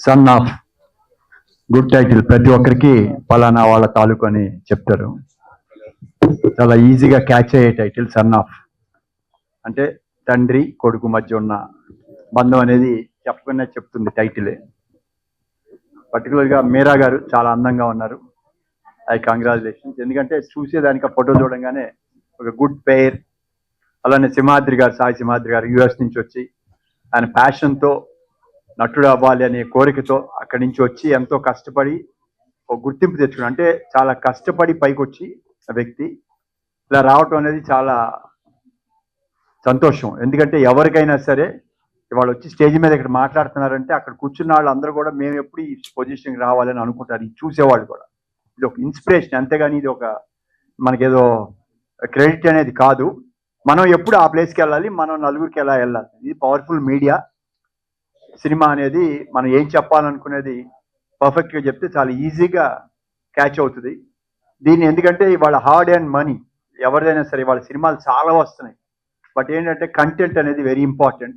Son of good title. ప్రతి ఒక్కరికి పలానా వాళ్ళ తాలూకు అని చెప్తారు. చాలా ఈజీగా క్యాచ్ అయ్యే టైటిల్ సన్ ఆఫ్. అంటే తండ్రి కొడుకు మధ్య ఉన్న బంధం అనేది చెప్పకుండా చెప్తుంది టైటిలే. పర్టికులర్గా మీరా గారు చాలా అందంగా ఉన్నారు. కంగ్రాచులేషన్స్. ఎందుకంటే చూసేదానికి ఆ ఫోటో చూడంగానే ఒక గుడ్ పెయిర్. అలానే సింహాద్రి గారు, సాయి సింహాద్రి గారు యుఎస్ నుంచి వచ్చి ఆయన ప్యాషన్తో నటుడు అవ్వాలి అనే కోరికతో అక్కడి నుంచి వచ్చి ఎంతో కష్టపడి ఒక గుర్తింపు తెచ్చుకున్నాడు. అంటే చాలా కష్టపడి పైకి వచ్చి వ్యక్తి ఇలా రావటం అనేది చాలా సంతోషం. ఎందుకంటే ఎవరికైనా సరే ఇవాళ వచ్చి స్టేజ్ మీద ఇక్కడ మాట్లాడుతున్నారంటే అక్కడ కూర్చున్న వాళ్ళు అందరూ కూడా మేము ఎప్పుడు ఈ పొజిషన్కి రావాలని అనుకుంటారు. ఇది చూసేవాళ్ళు కూడా ఇది ఒక ఇన్స్పిరేషన్, అంతేగాని ఇది ఒక మనకేదో క్రెడిట్ అనేది కాదు. మనం ఎప్పుడు ఆ ప్లేస్కి వెళ్ళాలి, మనం నలుగురికి ఎలా వెళ్ళాలి. ఇది పవర్ఫుల్ మీడియా. సినిమా అనేది మనం ఏం చెప్పాలనుకునేది పర్ఫెక్ట్గా చెప్తే చాలా ఈజీగా క్యాచ్ అవుతుంది. దీన్ని ఎందుకంటే ఇవాళ హార్డ్ అండ్ మనీ ఎవరిదైనా సరే వాళ్ళ సినిమాలు చాలా వస్తున్నాయి. బట్ ఏంటంటే కంటెంట్ అనేది వెరీ ఇంపార్టెంట్.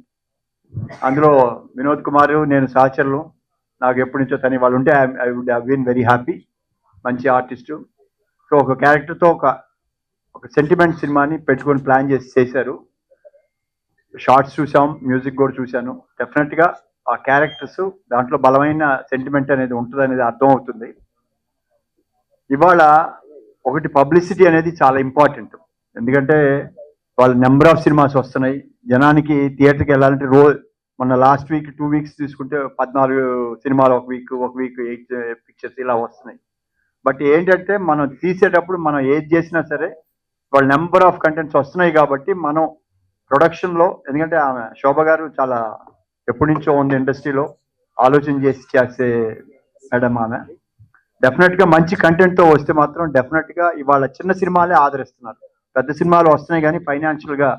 అందులో వినోద్ కుమార్, నేను సహచరులు, నాకు ఎప్పటి నుంచో తని వాళ్ళు ఉంటే I would have been very happy. మంచి ఆర్టిస్టు. సో ఒక క్యారెక్టర్తో ఒక సెంటిమెంట్ సినిమాని పెట్టుకొని ప్లాన్ చేశారు. షార్ట్స్ చూసాం, మ్యూజిక్ కూడా చూశాను. డెఫినెట్గా ఆ క్యారెక్టర్స్ దాంట్లో బలమైన సెంటిమెంట్ అనేది ఉంటుంది అనేది అర్థం అవుతుంది. ఇవాళ ఒకటి పబ్లిసిటీ అనేది చాలా ఇంపార్టెంట్. ఎందుకంటే వాళ్ళ నెంబర్ ఆఫ్ సినిమాస్ వస్తున్నాయి. జనానికి థియేటర్కి వెళ్ళాలంటే మొన్న లాస్ట్ వీక్ 2 వీక్స్ తీసుకుంటే 14 సినిమాలు ఒక వీక్ 8 పిక్చర్స్ ఇలా వస్తున్నాయి. బట్ ఏంటంటే మనం తీసేటప్పుడు మనం ఏది చేసినా సరే వాళ్ళ నెంబర్ ఆఫ్ కంటెంట్స్ వస్తున్నాయి కాబట్టి మనం ప్రొడక్షన్లో, ఎందుకంటే ఆమె శోభ గారు చాలా ఎప్పటి నుంచో ఉంది ఇండస్ట్రీలో, ఆలోచన చేసి చేసే మేడం ఆమె. డెఫినెట్గా మంచి కంటెంట్తో వస్తే మాత్రం డెఫినెట్గా ఇవాళ చిన్న సినిమాలే ఆదరిస్తున్నారు. పెద్ద సినిమాలు వస్తున్నాయి కానీ ఫైనాన్షియల్గా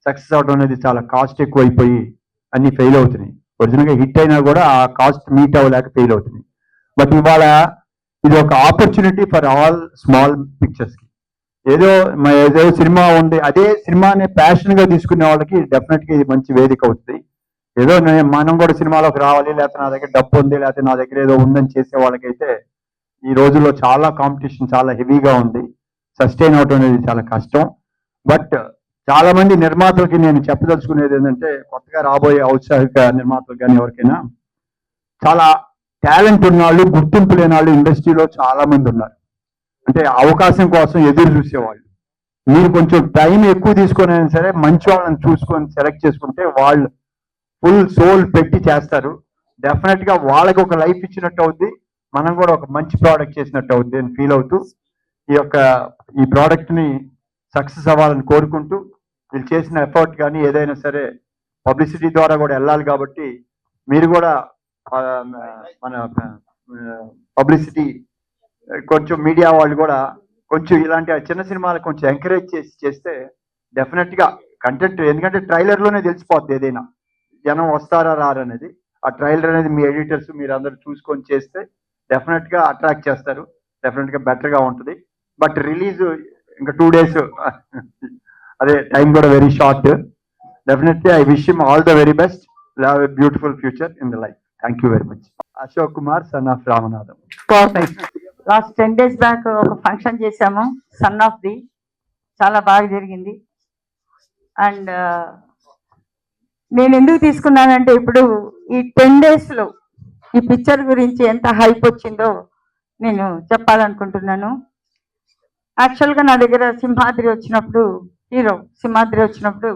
సక్సెస్ అవడం అనేది చాలా కాస్ట్ ఎక్కువైపోయి అన్ని ఫెయిల్ అవుతున్నాయి. ఒరిజినల్గా హిట్ అయినా కూడా ఆ కాస్ట్ మీట్ అవ్వలేక ఫెయిల్ అవుతున్నాయి. బట్ ఇవాళ ఇది ఒక ఆపర్చునిటీ ఫర్ ఆల్ స్మాల్ పిక్చర్స్కి. ఏదో సినిమా ఉంది, అదే సినిమాని ప్యాషన్గా తీసుకునే వాళ్ళకి డెఫినెట్గా ఇది మంచి వేదిక అవుతుంది. ఏదో మనం కూడా సినిమాలోకి రావాలి, లేకపోతే నా దగ్గర డబ్బు ఉంది, లేకపోతే నా దగ్గర ఏదో ఉందని చేసే వాళ్ళకైతే ఈ రోజుల్లో చాలా కాంపిటీషన్ చాలా హెవీగా ఉంది. సస్టైన్ అవటం అనేది చాలా కష్టం. బట్ చాలా మంది నిర్మాతలకి నేను చెప్పదలుచుకునేది ఏంటంటే, కొత్తగా రాబోయే ఔత్సాహిక నిర్మాతలు కానీ ఎవరికైనా, చాలా టాలెంట్ ఉన్న వాళ్ళు, గుర్తింపు లేని వాళ్ళు ఇండస్ట్రీలో చాలా మంది ఉన్నారు. అంటే అవకాశం కోసం ఎదురు చూసేవాళ్ళు. మీరు కొంచెం టైం ఎక్కువ తీసుకొని అయినా సరే మంచి వాళ్ళని చూసుకొని సెలెక్ట్ చేసుకుంటే వాళ్ళు ఫుల్ సోల్ పెట్టి చేస్తారు. డెఫినెట్గా వాళ్ళకి ఒక లైఫ్ ఇచ్చినట్టు అవుద్ది, మనం కూడా ఒక మంచి ప్రోడక్ట్ చేసినట్టు అవుద్ది అని ఫీల్ అవుతూ ఈ ప్రోడక్ట్ని సక్సెస్ అవ్వాలని కోరుకుంటూ, వీళ్ళు చేసిన ఎఫర్ట్ కానీ ఏదైనా సరే పబ్లిసిటీ ద్వారా కూడా వెళ్ళాలి కాబట్టి మీరు కూడా మన పబ్లిసిటీ కొంచెం మీడియా వాళ్ళు కూడా కొంచెం ఇలాంటి చిన్న సినిమాలు కొంచెం ఎంకరేజ్ చేస్తే డెఫినెట్గా కంటెంట్, ఎందుకంటే ట్రైలర్లోనే తెలిసిపోద్ది ఏదైనా జనం వస్తారా రారనేది. ఆ ట్రైలర్ అనేది మీ ఎడిటర్స్ మీరు అందరూ చూసుకొని చేస్తే డెఫినెట్గా అట్రాక్ట్ చేస్తారు. డెఫినెట్గా బెటర్గా ఉంటుంది. బట్ రిలీజ్ ఇంకా 2 days, అదే టైం కూడా very short. Definitely I wish him all the very best. Have a beautiful future in the life. Thank you very much. Ashok Kumar, son of Ramanatham. Last 10 days back ఒక function చేశాము, son of the. చాలా బాగా జరిగింది. And నేను ఎందుకు తీసుకున్నానంటే, ఇప్పుడు ఈ 10 daysలో ఈ పిక్చర్ గురించి ఎంత హైప్ వచ్చిందో నేను చెప్పాలనుకుంటున్నాను. యాక్చువల్గా నా దగ్గర సింహాద్రి వచ్చినప్పుడు, హీరో సింహాద్రి వచ్చినప్పుడు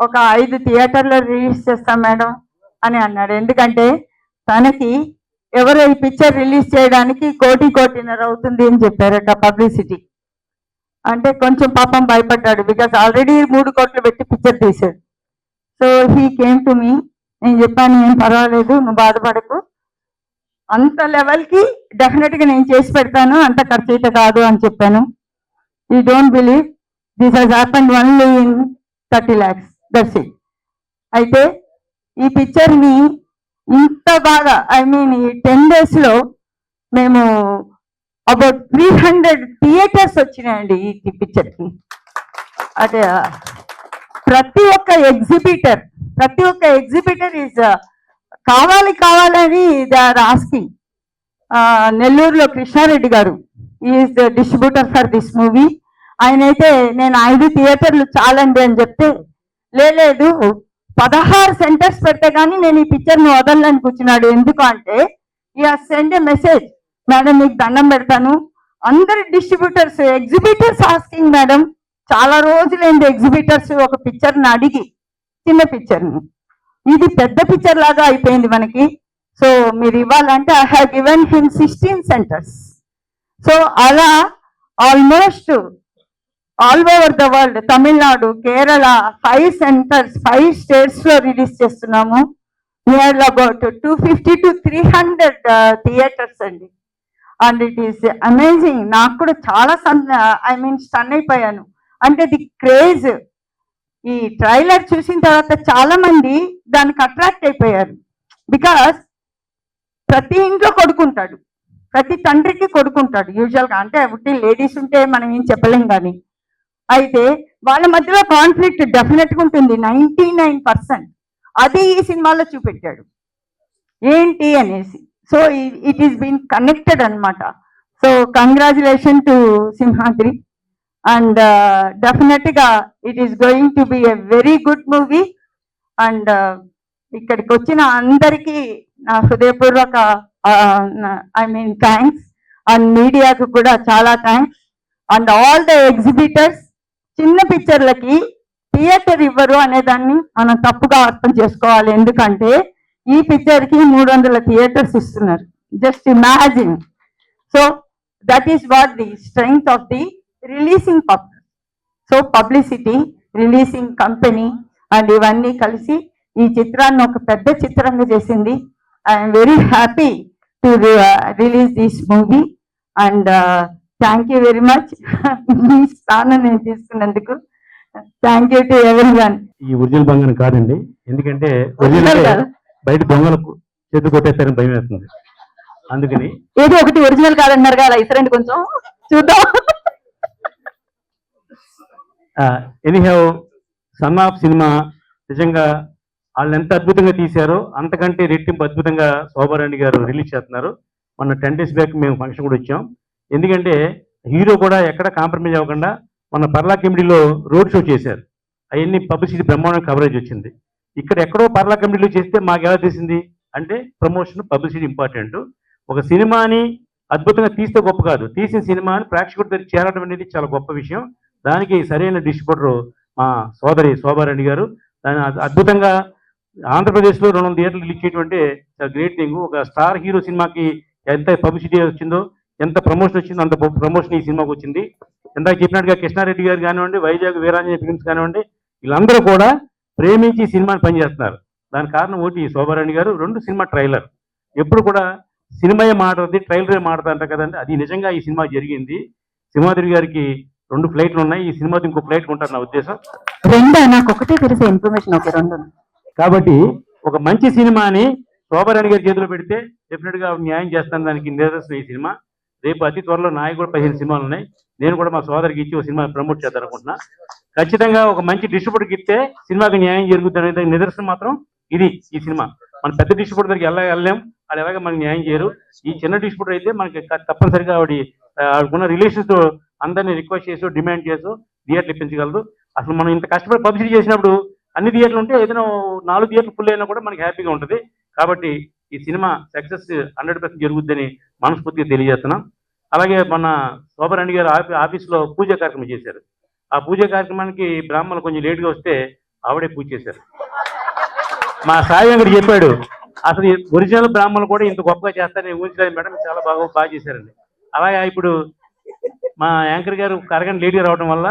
ఒక 5 థియేటర్లో రిలీజ్ చేస్తాం మేడం అని అన్నాడు. ఎందుకంటే తనకి ఎవరో ఈ పిక్చర్ రిలీజ్ చేయడానికి 1.5 అవుతుంది అని చెప్పారట పబ్లిసిటీ. అంటే కొంచెం పాపం భయపడ్డాడు, బికాస్ ఆల్రెడీ 3 కోట్లు పెట్టి పిక్చర్ తీశాడు. So he came to me. నేను చెప్పాను, ఏం పర్వాలేదు, నువ్వు బాధపడకు, అంత లెవెల్కి డెఫినెట్గా నేను చేసి పెడతాను, అంత ఖర్చు అయితే కాదు అని చెప్పాను. You don't believe, this has happened only in 30 lakhs, that's it. అయితే ఈ పిక్చర్ని ఇంత బాగా, ఐ మీన్ ఈ 10 daysలో మేము అబౌట్ 300 థియేటర్స్ వచ్చినాయండి ఈ పిక్చర్కి. అదే ప్రతి ఒక్క ఎగ్జిబిటర్ ఈజ్ కావాలి కావాలని దే ఆర్ ఆస్కింగ్. నెల్లూరులో కృష్ణారెడ్డి గారు is the distributor for this movie. ఆయన అయితే నేను 5 థియేటర్లు చాలండి అని చెప్తే, లేదు 16 సెంటర్స్ పెడితే కానీ నేను ఈ పిక్చర్ని వదలని కూర్చున్నాడు. ఎందుకు అంటే ఈ సెండ్ ఎ మెసేజ్, మేడం మీకు దండం పెడతాను, అందరు డిస్ట్రిబ్యూటర్స్ ఎగ్జిబిటర్స్ ఆస్కింగ్ మేడం, చాలా రోజులైంది ఎగ్జిబిటర్స్ ఒక పిక్చర్ని అడిగి, చిన్న పిక్చర్ని, ఇది పెద్ద పిక్చర్ లాగా అయిపోయింది మనకి. సో మీరు ఇవ్వాలంటే I have given him 16 centres. So అలా almost all over the world, Tamil Nadu, Kerala 5 centres 5 states లో రిలీజ్ చేస్తున్నాము. నియర్ అబౌట్ 250 to 300 థియేటర్స్ అండి. And it is amazing. నాకు కూడా చాలా స్టన్ అయిపోయాను. అంటే ది క్రేజ్, ఈ ట్రైలర్ చూసిన తర్వాత చాలా మంది దానికి అట్రాక్ట్ అయిపోయారు. బికాస్ ప్రతి ఇంట్లో కొడుకుంటాడు, ప్రతి తండ్రికి కొడుకుంటాడు యూజువల్గా. అంటే ఒకటి లేడీస్ ఉంటే మనం ఏం చెప్పలేం కానీ, అయితే వాళ్ళ మధ్యలో కాన్ఫ్లిక్ట్ డెఫినెట్గా ఉంటుంది 99%. అది ఈ సినిమాలో చూపెట్టాడు ఏంటి అనేసి. So it is been connected అనమాట. So congratulation to Simhadri. And డెఫినెట్గా it is going to be a very good movie. And ఇక్కడికి వచ్చిన అందరికీ నా హృదయపూర్వక థ్యాంక్స్. అండ్ మీడియాకు కూడా చాలా thanks. And all the exhibitors, చిన్న పిక్చర్లకి థియేటర్ ఇవ్వరు అనేదాన్ని మనం తప్పుగా అర్థం చేసుకోవాలి. ఎందుకంటే ఈ పిక్చర్కి 300 థియేటర్స్ ఇస్తున్నారు. Just imagine. So that is what the strength of the releasing public. So publicity, releasing company and ఇవన్నీ కలిసి ఈ చిత్రాన్ని ఒక పెద్ద చిత్రంగా చేసింది. I'm very happy to release this movie. And thank you very much మీ స్థానం నేను తీసుకున్నందుకు. Thank you to everyone. ఈ ఒరిజినల్ బంగారం కాదండి, ఎందుకంటే ఒరిజినల్ కాదు, బయట దొంగలకు చేతులు కొట్టేస్తారని భయం వేస్తుంది. అందుకని ఏదో ఒకటి ఒరిజినల్ కాదన్నారు కదా, ఇసరండి కొంచెం చూద్దాం. ఎనీహౌ సన్ ఆఫ్ సినిమా నిజంగా వాళ్ళు ఎంత అద్భుతంగా తీశారో అంతకంటే రెట్టింపు అద్భుతంగా శోభారాణి గారు రిలీజ్ చేస్తున్నారు. మొన్న 10 days బ్యాక్ మేము ఫంక్షన్ కూడా వచ్చాం. ఎందుకంటే హీరో కూడా ఎక్కడ కాంప్రమైజ్ అవ్వకుండా మన పర్లా కమిటీలో రోడ్ షో చేశారు. అవన్నీ పబ్లిసిటీ బ్రహ్మాండం కవరేజ్ వచ్చింది. ఇక్కడ ఎక్కడో పర్లా కమిటీలో చేస్తే మాకు ఎలా తెలిసింది అంటే ప్రమోషన్, పబ్లిసిటీ ఇంపార్టెంట్. ఒక సినిమాని అద్భుతంగా తీస్తే గొప్ప కాదు, తీసిన సినిమాని ప్రేక్షకుడి దగ్గర చేరడం అనేది చాలా గొప్ప విషయం. దానికి సరైన డిస్ట్రిబ్యూటర్ మా సోదరి శోభారాణి గారు. దాని అద్భుతంగా ఆంధ్రప్రదేశ్లో 200 థియేటర్లు రిలీజ్ చేయడం అంటే చాలా గ్రేట్ థింగ్. ఒక స్టార్ హీరో సినిమాకి ఎంత పబ్లిసిటీ వచ్చిందో, ఎంత ప్రమోషన్ వచ్చిందో అంత ప్రమోషన్ ఈ సినిమాకి వచ్చింది. ఇందాక చెప్పినట్టుగా కృష్ణారెడ్డి గారు కానివ్వండి, వైజాగ్ వీరాంజనేయ ఫిల్మ్స్ కానివ్వండి, వీళ్ళందరూ కూడా ప్రేమించి ఈ సినిమాని పనిచేస్తున్నారు. దానికి కారణం ఒకటి శోభారాణి గారు, 2 సినిమా ట్రైలర్. ఎప్పుడు కూడా సినిమాయే మాట్లాడుతుంది, ట్రైలరే మాట్లాడుతుంటారు కదండి, అది నిజంగా ఈ సినిమా జరిగింది. సింహాద్రి గారికి 2 ఫ్లైట్లు ఉన్నాయి, ఈ సినిమాతో ఇంకో ఫ్లైట్ ఉంటారు నా ఉద్దేశం. నాకు ఒకటే తెలిసే ఇన్ఫర్మేషన్, ఓకే 2. కాబట్టి ఒక మంచి సినిమాని శోభారాణి గారి చేతిలో పెడితే డెఫినెట్ గా న్యాయం చేస్తాను. దానికి నిదర్శనం ఈ సినిమా. రేపు అతి త్వరలో నాకు కూడా 15 సినిమాలు ఉన్నాయి. నేను కూడా మా సోదరికి ఇచ్చి ఒక సినిమా ప్రమోట్ చేద్దాం అనుకుంటున్నా. ఖచ్చితంగా ఒక మంచి డిస్ట్రిబ్యూటర్కి ఇస్తే సినిమాకి న్యాయం జరుగుతుంది అనేది నిదర్శనం మాత్రం ఇది ఈ సినిమా. మన పెద్ద డిస్ట్రిబ్యూటర్ దగ్గరికి వెళ్ళలేం, వాళ్ళు ఎలాగ మనకి న్యాయం చేయరు. ఈ చిన్న డిస్ట్రిబ్యూటర్ అయితే మనకి తప్పనిసరిగా ఆవిడకున్న రిలేషన్స్ తో అందరినీ రిక్వెస్ట్ చేసి డిమాండ్ చేసి థియేటర్లు ఇప్పించగలదు. అసలు మనం ఇంత కష్టపడి పబ్లిసిటీ చేసినప్పుడు అన్ని థియేటర్లు ఉంటే ఏదైనా 4 థియేటర్లు ఫుల్ అయినా కూడా మనకి హ్యాపీగా ఉంటుంది. కాబట్టి ఈ సినిమా సక్సెస్ 100% జరుగుద్దని మనస్ఫూర్తిగా తెలియజేస్తున్నాం. అలాగే మన శోభారాణి గారు ఆఫీస్లో పూజా కార్యక్రమం చేశారు. ఆ పూజా కార్యక్రమానికి బ్రాహ్మణులు కొంచెం లేట్గా వస్తే ఆవిడే పూజ చేశారు. మా సాయి వెంకట చెప్పాడు, అసలు ఒరిజినల్ బ్రాహ్మణులు కూడా ఇంత గొప్పగా చేస్తారని ఊహించలేదు మేడం, చాలా బాగా చేశారండి. అలాగే ఇప్పుడు మా యాంకర్ గారు అరగంట లేట్గా రావడం వల్ల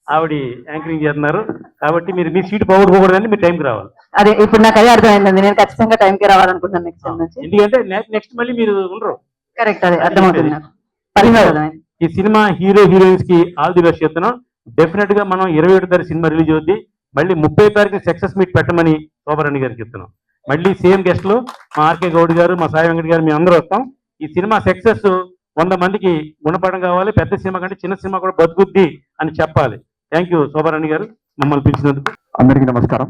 ఆవిడ యాంకరింగ్ చేస్తున్నారు. కాబట్టి మీరు మీ సీట్ పోగొట్టుకోకూడదని మీరు టైంకి రావాలి. అదే ఇప్పుడు నాకు అదే అర్థమైందండి, నేను ఖచ్చితంగా టైంకి రావాలనుకుంటున్నాను నెక్స్ట్ టైం నుంచి. ఎందుకంటే నెక్స్ట్ మళ్ళీ మీరు ఉండరు. కరెక్ట్, అదే అర్థమవుతుంది. ఈ సినిమా హీరో హీరోయిన్స్ కి ఆల్ ది బెస్ట్ చెప్తున్నాం. డెఫినెట్ గా మనం 27 తారీఖు సినిమా రిలీజ్ అవుద్ది. మళ్ళీ 30 తారీఖు సక్సెస్ మీట్ పెట్టమని శోభారాణి గారికి చెప్తున్నాం. మళ్ళీ సేమ్ గెస్ట్ లో మా ఆర్కే గౌడ్ గారు, మా సాయి వెంకట గారు, మేము అందరూ వస్తాం. ఈ సినిమా సక్సెస్ 100 మందికి గుణపడం కావాలి. పెద్ద సినిమా కంటే చిన్న సినిమా కూడా బతుకుద్ది అని చెప్పాలి. థ్యాంక్ యూ శోభారాణి గారు మమ్మల్ని పిలిచినందుకు. అందరికీ నమస్కారం.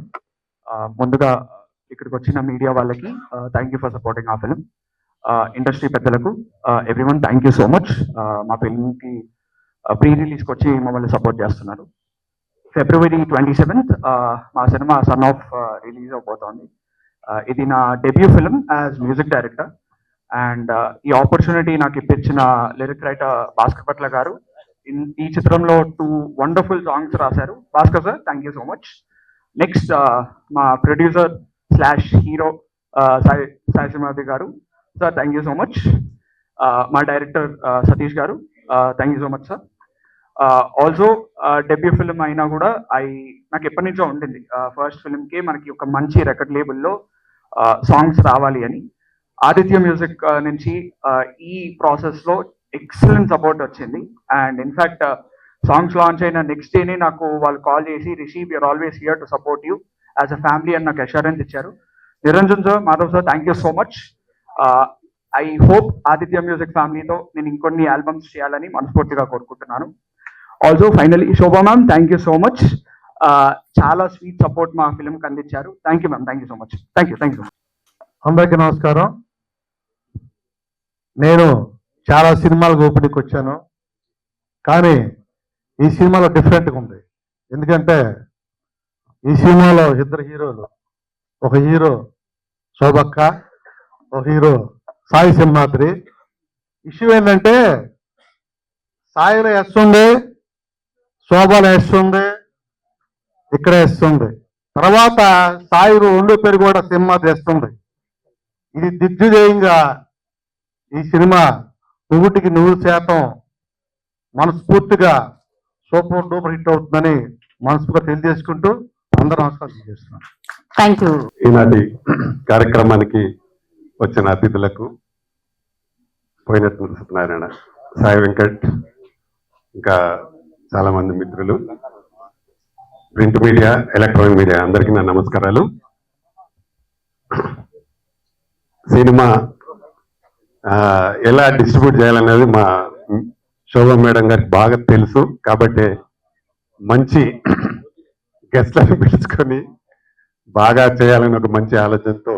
ముందుగా ఇక్కడికి వచ్చిన మీడియా వాళ్ళకి థ్యాంక్ యూ ఫర్ సపోర్టింగ్ ఆ ఫిల్మ్. ఇండస్ట్రీ పెద్దలకు everyone thank you so much. మా ఫిల్మ్కి ప్రీ రిలీజ్కి వచ్చి మమ్మల్ని సపోర్ట్ చేస్తున్నారు. February 27th మా సినిమా సన్ ఆఫ్ రిలీజ్ అవబోతోంది. ఇది నా debut film as music director. And ఈ ఆపర్చునిటీ నాకు ఇప్పించిన లిరిక్ రైటర్ భాస్కర్ పట్ల గారు ఈ చిత్రంలో 2 వండర్ఫుల్ సాంగ్స్ రాశారు. Bhaskar sir thank you so much. Next మా producer slash hero Sai Simhadri garu sir thank you so much. మా director Satish garu thank you so much sir. Also debut film అయినా కూడా నాకు ఎప్పటి నుంచో ఉండింది ఫస్ట్ ఫిల్మ్కి మనకి ఒక మంచి రికార్డ్ లేబుల్లో సాంగ్స్ రావాలి అని. ఆదిత్య మ్యూజిక్ నుంచి ఈ ప్రాసెస్లో ఎక్సలెంట్ సపోర్ట్ వచ్చింది. అండ్ ఇన్ఫ్యాక్ట్ సాంగ్స్ లాంచ్ అయిన నెక్స్ట్ డేనే నాకు వాళ్ళు కాల్ చేసి Rishi you are always here to support you as a family అని నాకు అష్యూరెన్స్ ఇచ్చారు. Niranjan sir, Madhav sir thank you so much. I hope Aditya music ఫ్యామిలీతో నేను ఇంకొన్ని ఆల్బమ్స్ చేయాలని మనస్ఫూర్తిగా కోరుకుంటున్నాను. Also finally Shobha ma'am thank you so much. చాలా స్వీట్ సపోర్ట్ మా ఫిల్మ్కి అందించారు. Thank you ma'am, thank you so much. Thank you so much. అందరికీ నమస్కారం. నేను చాలా సినిమాలకు ఓపెనింగ్కి వచ్చాను, కానీ ఈ సినిమాలో డిఫరెంట్గా ఉంది. ఎందుకంటే ఈ సినిమాలో 2 హీరోలు, ఒక హీరో శోభక్క, ఒక హీరో సాయి సింహాద్రి. ఇష్యూ ఏంటంటే సాయిలో ఎస్ ఉంది, శోభలో ఎస్ ఉంది, ఇక్కడ ఎస్ ఉంది. తర్వాత సాయి 2 పేరు కూడా సింహాద్రి ఎస్తుంది. ఇది దిగ్విజయంగా ఈ సినిమా 100% మనస్ఫూర్తిగా సూపర్ డూపర్ హిట్ అవుతుందని మనస్ఫూర్తిగా తెలియజేసుకుంటూ అందరూ నమస్కారం చేస్తున్నాను. Thank you. ఈనాటి కార్యక్రమానికి వచ్చిన అతిథులకు పోయినట్టు సత్యనారాయణ, సాయి వెంకట్, ఇంకా చాలా మంది మిత్రులు, ప్రింట్ మీడియా, ఎలక్ట్రానిక్ మీడియా అందరికీ నా నమస్కారాలు. సినిమా ఎలా డిస్ట్రిబ్యూట్ చేయాలనేది మా శోభా మేడం గారికి బాగా తెలుసు. కాబట్టి మంచి గెస్ట్లను పిలుచుకొని బాగా చేయాలని ఒక మంచి ఆలోచనతో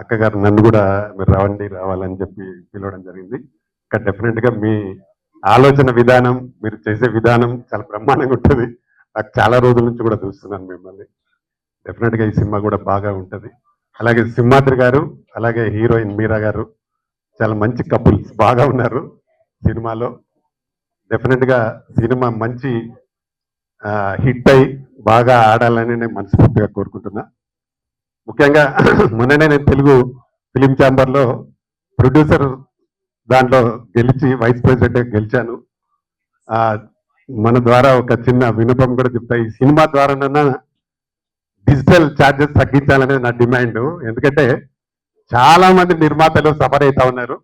అక్కగారు నన్ను కూడా మీరు రావాలని చెప్పి పిలవడం జరిగింది. ఇంకా డెఫినెట్గా మీ ఆలోచన విధానం, మీరు చేసే విధానం చాలా బ్రహ్మాండంగా ఉంటుంది. నాకు చాలా రోజుల నుంచి కూడా చూస్తున్నాను మిమ్మల్ని. డెఫినెట్గా ఈ సినిమా కూడా బాగా ఉంటుంది. అలాగే సింహాద్రి గారు, అలాగే హీరోయిన్ మీరా గారు చాలా మంచి కపుల్స్, బాగా ఉన్నారు సినిమాలో. డెఫినెట్గా సినిమా మంచి హిట్ అయి బాగా ఆడాలని నేను మనస్ఫూర్తిగా కోరుకుంటున్నా. ముఖ్యంగా మొన్ననే నేను తెలుగు ఫిలిం ఛాంబర్లో ప్రొడ్యూసర్ దాంట్లో గెలిచి వైస్ ప్రెసిడెంట్ గెలిచాను. మన ద్వారా ఒక చిన్న విన్నపం కూడా చెప్తా. ఈ సినిమా ద్వారానన్నా డిజిటల్ ఛార్జెస్ తగ్గించాలనేది నా డిమాండ్. ఎందుకంటే చాలా మంది నిర్మాతలు సఫర్ అవుతా ఉన్నారు.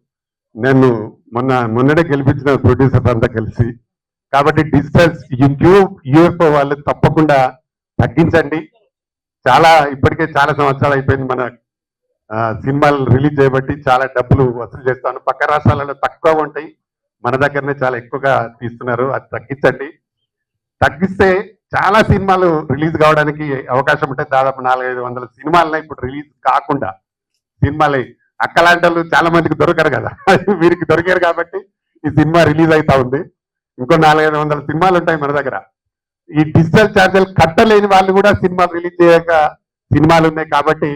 నేను మొన్ననే గెలిపించిన ప్రొడ్యూసర్స్ అంతా కలిసి. కాబట్టి డిజిటల్ యూఎఫ్ఓ వాళ్ళు తప్పకుండా తగ్గించండి. ఇప్పటికే చాలా సంవత్సరాలు అయిపోయింది మన సినిమాలు రిలీజ్ చేయబట్టి చాలా డబ్బులు వసూలు చేస్తాను. పక్క రాష్ట్రాలలో తక్కువ ఉంటాయి, మన దగ్గరనే చాలా ఎక్కువగా తీస్తున్నారు. అది తగ్గించండి. తగ్గిస్తే చాలా సినిమాలు రిలీజ్ కావడానికి అవకాశం ఉంటుంది. దాదాపు 400-500 సినిమాలనే ఇప్పుడు రిలీజ్ కాకుండా సినిమాలు అక్కలాంటి వాళ్ళు చాలా మందికి దొరకరు కదా, వీరికి దొరికారు కాబట్టి ఈ సినిమా రిలీజ్ అవుతా ఉంది. ఇంకో 400-500 సినిమాలు ఉంటాయి మన దగ్గర. ఈ డిజిటల్ ఛార్జీలు కట్టలేని వాళ్ళు కూడా సినిమాలు రిలీజ్ చేయక సినిమాలు ఉన్నాయి. కాబట్టి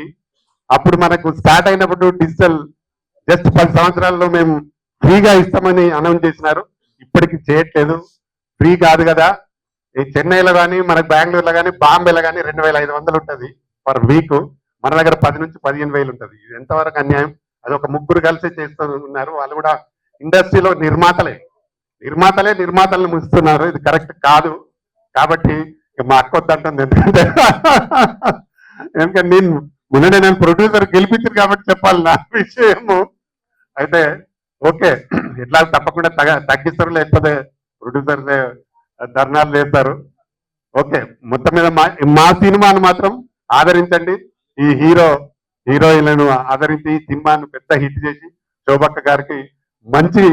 అప్పుడు మనకు స్టార్ట్ అయినప్పుడు డిజిటల్ జస్ట్ 10 సంవత్సరాల్లో మేము ఫ్రీగా ఇస్తామని అనౌన్స్ చేసినారు. ఇప్పటికి చేయట్లేదు. ఫ్రీ కాదు కదా. ఈ చెన్నైలో కానీ, మనకు బెంగళూరులో కానీ, బాంబేలో కానీ 2500 ఉంటుంది పర్ వీక్. మన దగ్గర 10 నుంచి 15,000 ఉంటుంది. ఇది ఎంతవరకు అన్యాయం? అది ఒక 3 కలిసి చేస్తున్నారు. వాళ్ళు కూడా ఇండస్ట్రీలో నిర్మాతలను ముంచుతున్నారు. ఇది కరెక్ట్ కాదు. కాబట్టి మా అక్క వద్దంటుంది. ఎందుకంటే నేను ప్రొడ్యూసర్ గెలిపించారు కాబట్టి చెప్పాలి నా విషయము. అయితే ఓకే, ఇట్లా తప్పకుండా తగ్గిస్తారు, లేకపోతే ప్రొడ్యూసర్ ధర్నాలు చేస్తారు. ఓకే, మొత్తం మీద మా సినిమాను మాత్రం ఆదరించండి. ఈ హీరోయిన్లను ఆదరించి సినిమాను పెద్ద హిట్ చేసి శోభక్క గారికి మంచి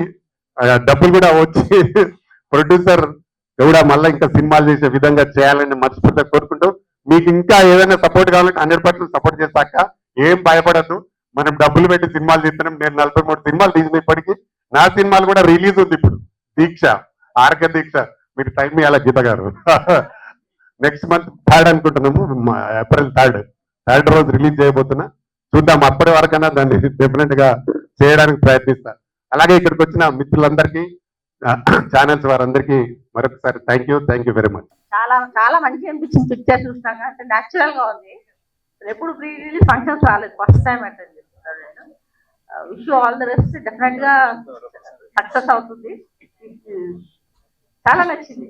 డబ్బులు కూడా వచ్చి ప్రొడ్యూసర్ కూడా మళ్ళీ ఇంకా సినిమాలు చేసే విధంగా చేయాలని మనస్ఫూర్తిగా కోరుకుంటూ మీకు ఇంకా ఏదైనా సపోర్ట్ కావాలంటే 100% సపోర్ట్ చేస్తాక ఏం భయపడద్దు. మనం డబ్బులు పెట్టి సినిమాలు తీస్తున్నాం. నేను 43 సినిమాలు తీసిన ఇప్పటికీ. నా సినిమాలు కూడా రిలీజ్ ఉంది ఇప్పుడు. దీక్ష, ఆర్క దీక్ష. మీరు టైం ఇవ్వాలి గీత గారు. నెక్స్ట్ మంత్ 3rd అనుకుంటున్నాము, ఏప్రిల్ 3rd రోజు రిలీజ్ చేయబోతున్నా. చూద్దాం, అప్పటి వరకైనా దాన్ని డెఫినెట్ గా చేయడానికి ప్రయత్నిస్తా. అలాగే ఇక్కడికి వచ్చిన మిత్రులందరికీ, ఛానల్స్ వారందరికీ మరొకసారి థ్యాంక్ యూ వెరీ మచ్. చాలా చాలా మంచిగా అనిపించింది పిక్చర్ చూసినాక. అంటే న్యాచురల్ గా ఉంది. ఎప్పుడు ప్రీ రిలీజ్ ఫంక్షన్స్ రాలేదు, ఫస్ట్ టైం అటెండ్ చేస్తున్నాను నేను. Wish all the best. Definite గా సక్సెస్ అవుతుంది. చాలా నచ్చింది,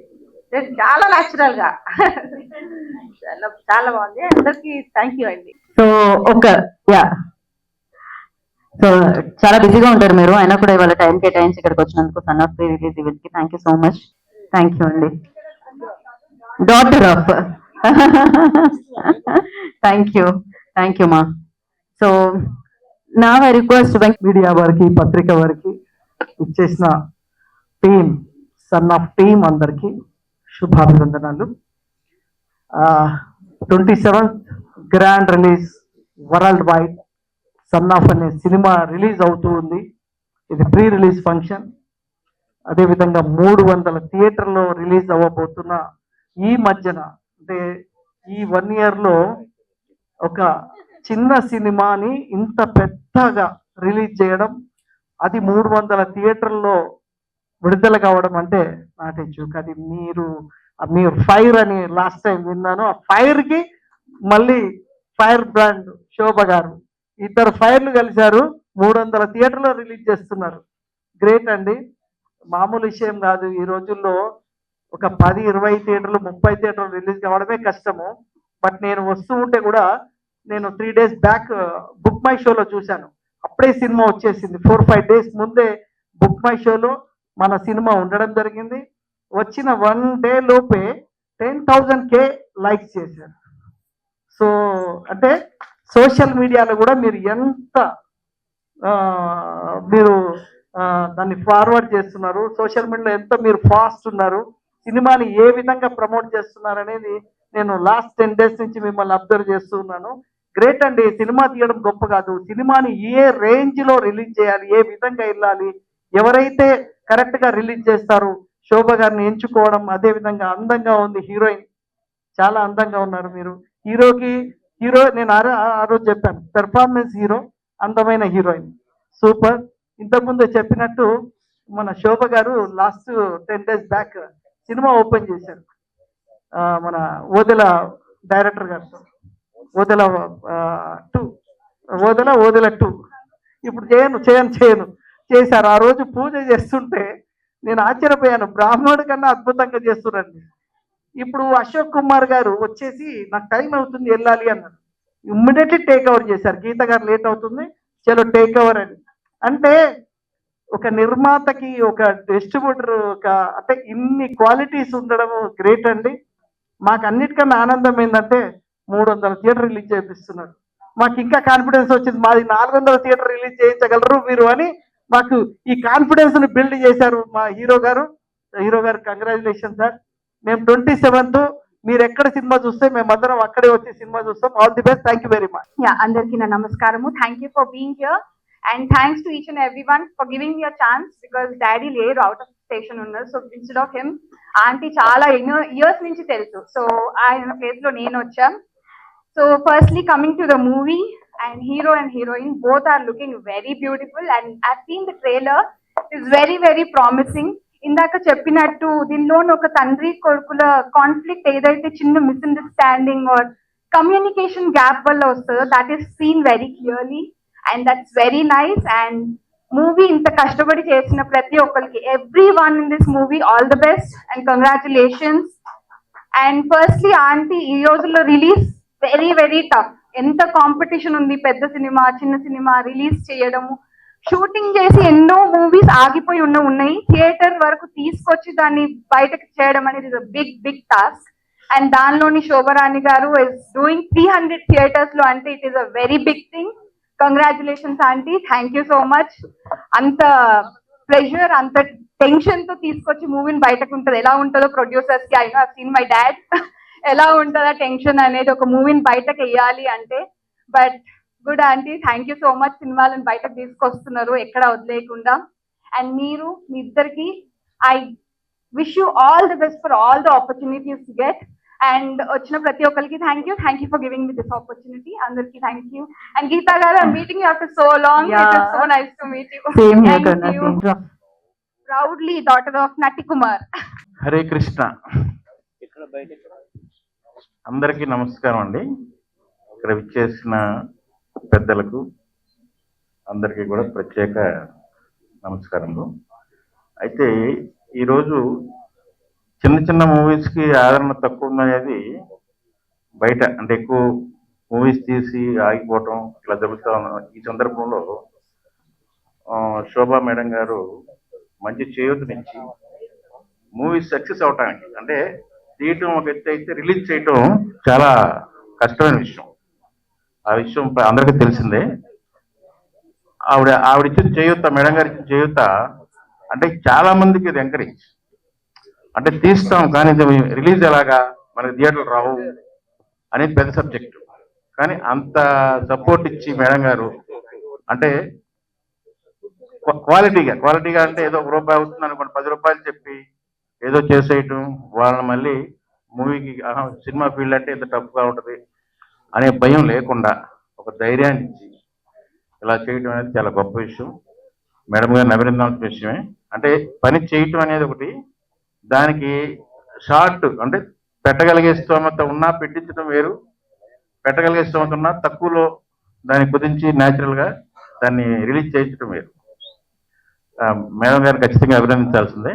చాలా న్యాచురల్ గా. చాలా చాలా బాగుంది. అందరికి థ్యాంక్ యూ అండి. సో సో చాలా బిజీగా ఉంటారు మీరు, అయినా కూడా ఇవాళ టైం కేటాయించి ఇక్కడికి వచ్చినందుకు son of pre release event కి thank you so much. Thank you అండి. డాటర్ ఆఫ్ థ్యాంక్ యూ మా. సో నా రిక్వెస్ట్ మీడియా వారికి, పత్రిక వారికి, ఇచ్చేసిన టీమ్, సన్ ఆఫ్ టీమ్ అందరికి శుభాభివందనాలు. 27th grand release world wide son of అనే సినిమా రిలీజ్ అవుతూ ఉంది. ఇది ప్రీ రిలీజ్ ఫంక్షన్. అదేవిధంగా 300 థియేటర్లో రిలీజ్ అవ్వబోతున్న ఈ మధ్యన, అంటే ఈ 1 yearలో ఒక చిన్న సినిమాని ఇంత పెద్దగా రిలీజ్ చేయడం, అది 300 థియేటర్లో విడుదల కావడం అంటే నాట్ ఏ జోక్. అది మీరు ఫైర్ అని లాస్ట్ టైం విన్నాను. ఆ ఫైర్కి మళ్ళీ ఫైర్ బ్రాండ్ శోభ గారు, ఇద్దరు ఫైర్లు కలిశారు, 300 థియేటర్లో రిలీజ్ చేస్తున్నారు. గ్రేట్ అండి, మామూలు విషయం కాదు. ఈ రోజుల్లో ఒక 10-20 థియేటర్లు, 30 థియేటర్లు రిలీజ్ కావడమే కష్టము. బట్ నేను వస్తూ ఉంటే కూడా, నేను 3 days బ్యాక్ బుక్ మై షోలో చూశాను. అప్పుడే సినిమా వచ్చేసింది. 4-5 days ముందే బుక్ మై షోలో మన సినిమా ఉండడం జరిగింది. వచ్చిన 1 day లోపే 10,000K లైక్స్ చేశారు. సో అంటే సోషల్ మీడియాలో కూడా మీరు ఎంత దాన్ని ఫార్వర్డ్ చేస్తున్నారు, సోషల్ మీడియాలో ఎంత మీరు ఫాస్ట్ ఉన్నారు, సినిమాని ఏ విధంగా ప్రమోట్ చేస్తున్నారు అనేది నేను లాస్ట్ 10 days నుంచి మిమ్మల్ని అబ్జర్వ్ చేస్తూ ఉన్నాను. గ్రేట్ అండి. సినిమా తీయడం గొప్ప కాదు, సినిమాని ఏ రేంజ్ లో రిలీజ్ చేయాలి, ఏ విధంగా వెళ్ళాలి, ఎవరైతే కరెక్ట్ గా రిలీజ్ చేస్తారు, శోభ గారిని ఎంచుకోవడం. అదే విధంగా అందంగా ఉంది హీరోయిన్, చాలా అందంగా ఉన్నారు మీరు. హీరో నేను ఆ రోజు చెప్పాను, పెర్ఫార్మెన్స్ హీరో, అందమైన హీరోయిన్, సూపర్. ఇంతకుముందు చెప్పినట్టు మన శోభ గారు last 10 days back cinema open చేశారు మన ఓదెల డైరెక్టర్ గారితో. ఓదెల 2 ఇప్పుడు చేయను చేశారు. ఆ రోజు పూజ చేస్తుంటే నేను ఆశ్చర్యపోయాను, బ్రాహ్మణుడి కన్నా అద్భుతంగా చేస్తున్నారండి. ఇప్పుడు అశోక్ కుమార్ గారు వచ్చేసి నాకు టైం అవుతుంది వెళ్ళాలి అన్నారు. ఇమ్మీడియట్లీ టేక్ ఓవర్ చేశారు. గీత గారు లేట్ అవుతుంది, చలో టేక్ ఓవర్ అని. అంటే ఒక నిర్మాతకి, ఒక డిస్ట్రిబ్యూటర్, అంటే ఇన్ని క్వాలిటీస్ ఉండడం గ్రేట్ అండి. మాకు అన్నిటికన్నా ఆనందం ఏంటంటే 300 థియేటర్ రిలీజ్ చేపిస్తున్నారు. మాకు ఇంకా కాన్ఫిడెన్స్ వచ్చింది, మాది 400 థియేటర్ రిలీజ్ చేయించగలరు మీరు అని మాకు ఈ కాన్ఫిడెన్స్ ని బిల్డ్ చేశారు మా హీరో గారు. Congratulation sir. మేము 27th మీరు ఎక్కడ సినిమా చూస్తే మేమందరం అక్కడే వచ్చి సినిమా చూస్తాం. All the best. Thank you very much. అందరికీ నా నమస్కారము. Thank you for being here and thanks to each and everyone for giving me a chance because daddy లేరు, అవుట్ ఆఫ్ స్టేషన్ ఉన్నారు. So instead of him aunty చాలా ఎన్నో years నుంచి తెలుసు. So ఆయన ప్లేస్ లో నేను వచ్చాను. So firstly coming to the movie, and hero and heroine both are looking very beautiful and I've seen the trailer. It's very very promising. ఇందాక చెప్పినట్టు దీనిలో ఒక తండ్రి కొడుకుల కాన్ఫ్లిక్ట్ ఏదైతే చిన్న మిస్అండర్స్టాండింగ్ ఆర్ కమ్యూనికేషన్ గ్యాప్ వల్ల వస్తుందో that is seen very clearly and that's very nice. And movie ఇంత కష్టపడి చేసిన ప్రతి ఒక్కరికి, every one in this movie, all the best and congratulations. And firstly aunty, ఈ రోజుల్లో రిలీజ్ వెరీ వెరీ టఫ్. ఎంత కాంపిటీషన్ ఉంది, పెద్ద సినిమా చిన్న సినిమా రిలీజ్ చేయడము, షూటింగ్ చేసి ఎన్నో మూవీస్ ఆగిపోయి ఉన్నాయి, థియేటర్ వరకు తీసుకొచ్చి దాన్ని బయటకు చేయడం అనేది is a big task. And దానిలోని శోభరాణి గారు ఇస్ డూయింగ్ 300 థియేటర్స్ లో, అంటే it is a very big thing. Congratulations aunty, thank you so much. అంత ప్రెషర్, అంత టెన్షన్ తో తీసుకొచ్చి మూవీని బయటకు ఉంటుంది, ఎలా ఉంటుందో ప్రొడ్యూసర్స్ కి. I know I seen my dad ఎలా ఉంటుందా టెన్షన్ అనేది ఒక మూవీని బయటకు వెయ్యాలి అంటే. But good aunty, thank you so much సినిమాలను బయటకు తీసుకొస్తున్నారు ఎక్కడ వదిలేయకుండా. అండ్ మీరు మీ ఇద్దరికి I wish you all the best for all the opportunities get. And వచ్చిన ప్రతి ఒక్కరికి thank you for giving me this opportunity. అందరికి థ్యాంక్ యూ. అండ్ గీతా గారు, I meeting you after so long. It is so nice to meet you. Same here Thank కన్నా, you. Proudly daughter of Natti Kumar. Hare Krishna. అందరికీ నమస్కారం అండి. ఇక్కడ విచ్చేసిన పెద్దలకు అందరికీ కూడా ప్రత్యేక నమస్కారములు. అయితే ఈరోజు చిన్న చిన్న మూవీస్కి ఆదరణ తక్కువ ఉందనేది బయట, అంటే ఎక్కువ మూవీస్ తీసి ఆగిపోవటం ఇట్లా జరుగుతూ ఉన్న ఈ సందర్భంలో శోభా మేడం గారు మంచి చేయూతనిచ్చి మూవీస్ సక్సెస్ అవటానికి, అంటే తీయటం ఒక ఎత్తు అయితే రిలీజ్ చేయటం చాలా కష్టమైన విషయం. ఆ విషయం అందరికీ తెలిసిందే. ఆవిడ ఇచ్చిన చేయూత, మేడం గారు ఇచ్చిన చేయూత అంటే చాలా మందికి ఇది ఎంకరేజ్. అంటే తీస్తాం కానీ రిలీజ్ ఎలాగా, మనకి థియేటర్లు రావు అనేది పెద్ద సబ్జెక్టు. కానీ అంత సపోర్ట్ ఇచ్చి మేడం గారు అంటే క్వాలిటీగా అంటే ఏదో ₹1 అవుతుంది అనుకోండి, ₹10 చెప్పి ఏదో చేసేయటం, వాళ్ళని మళ్ళీ మూవీకి సినిమా ఫీల్డ్ అంటే ఎంత టఫ్గా ఉంటుంది అనే భయం లేకుండా ఒక ధైర్యాన్ని ఇచ్చి ఇలా చేయటం అనేది చాలా గొప్ప విషయం. మేడం గారిని అభినందించాల్సిన విషయమే. అంటే పని చేయటం అనేది ఒకటి, దానికి షార్ట్ అంటే పెట్టగలిగే స్తోమత ఉన్నా పెట్టించడం వేరు, పెట్టగలిగే స్తోమత ఉన్నా తక్కువలో దాన్ని కుదించి న్యాచురల్గా దాన్ని రిలీజ్ చేయించడం వేరు. మేడం గారు ఖచ్చితంగా అభినందించాల్సిందే.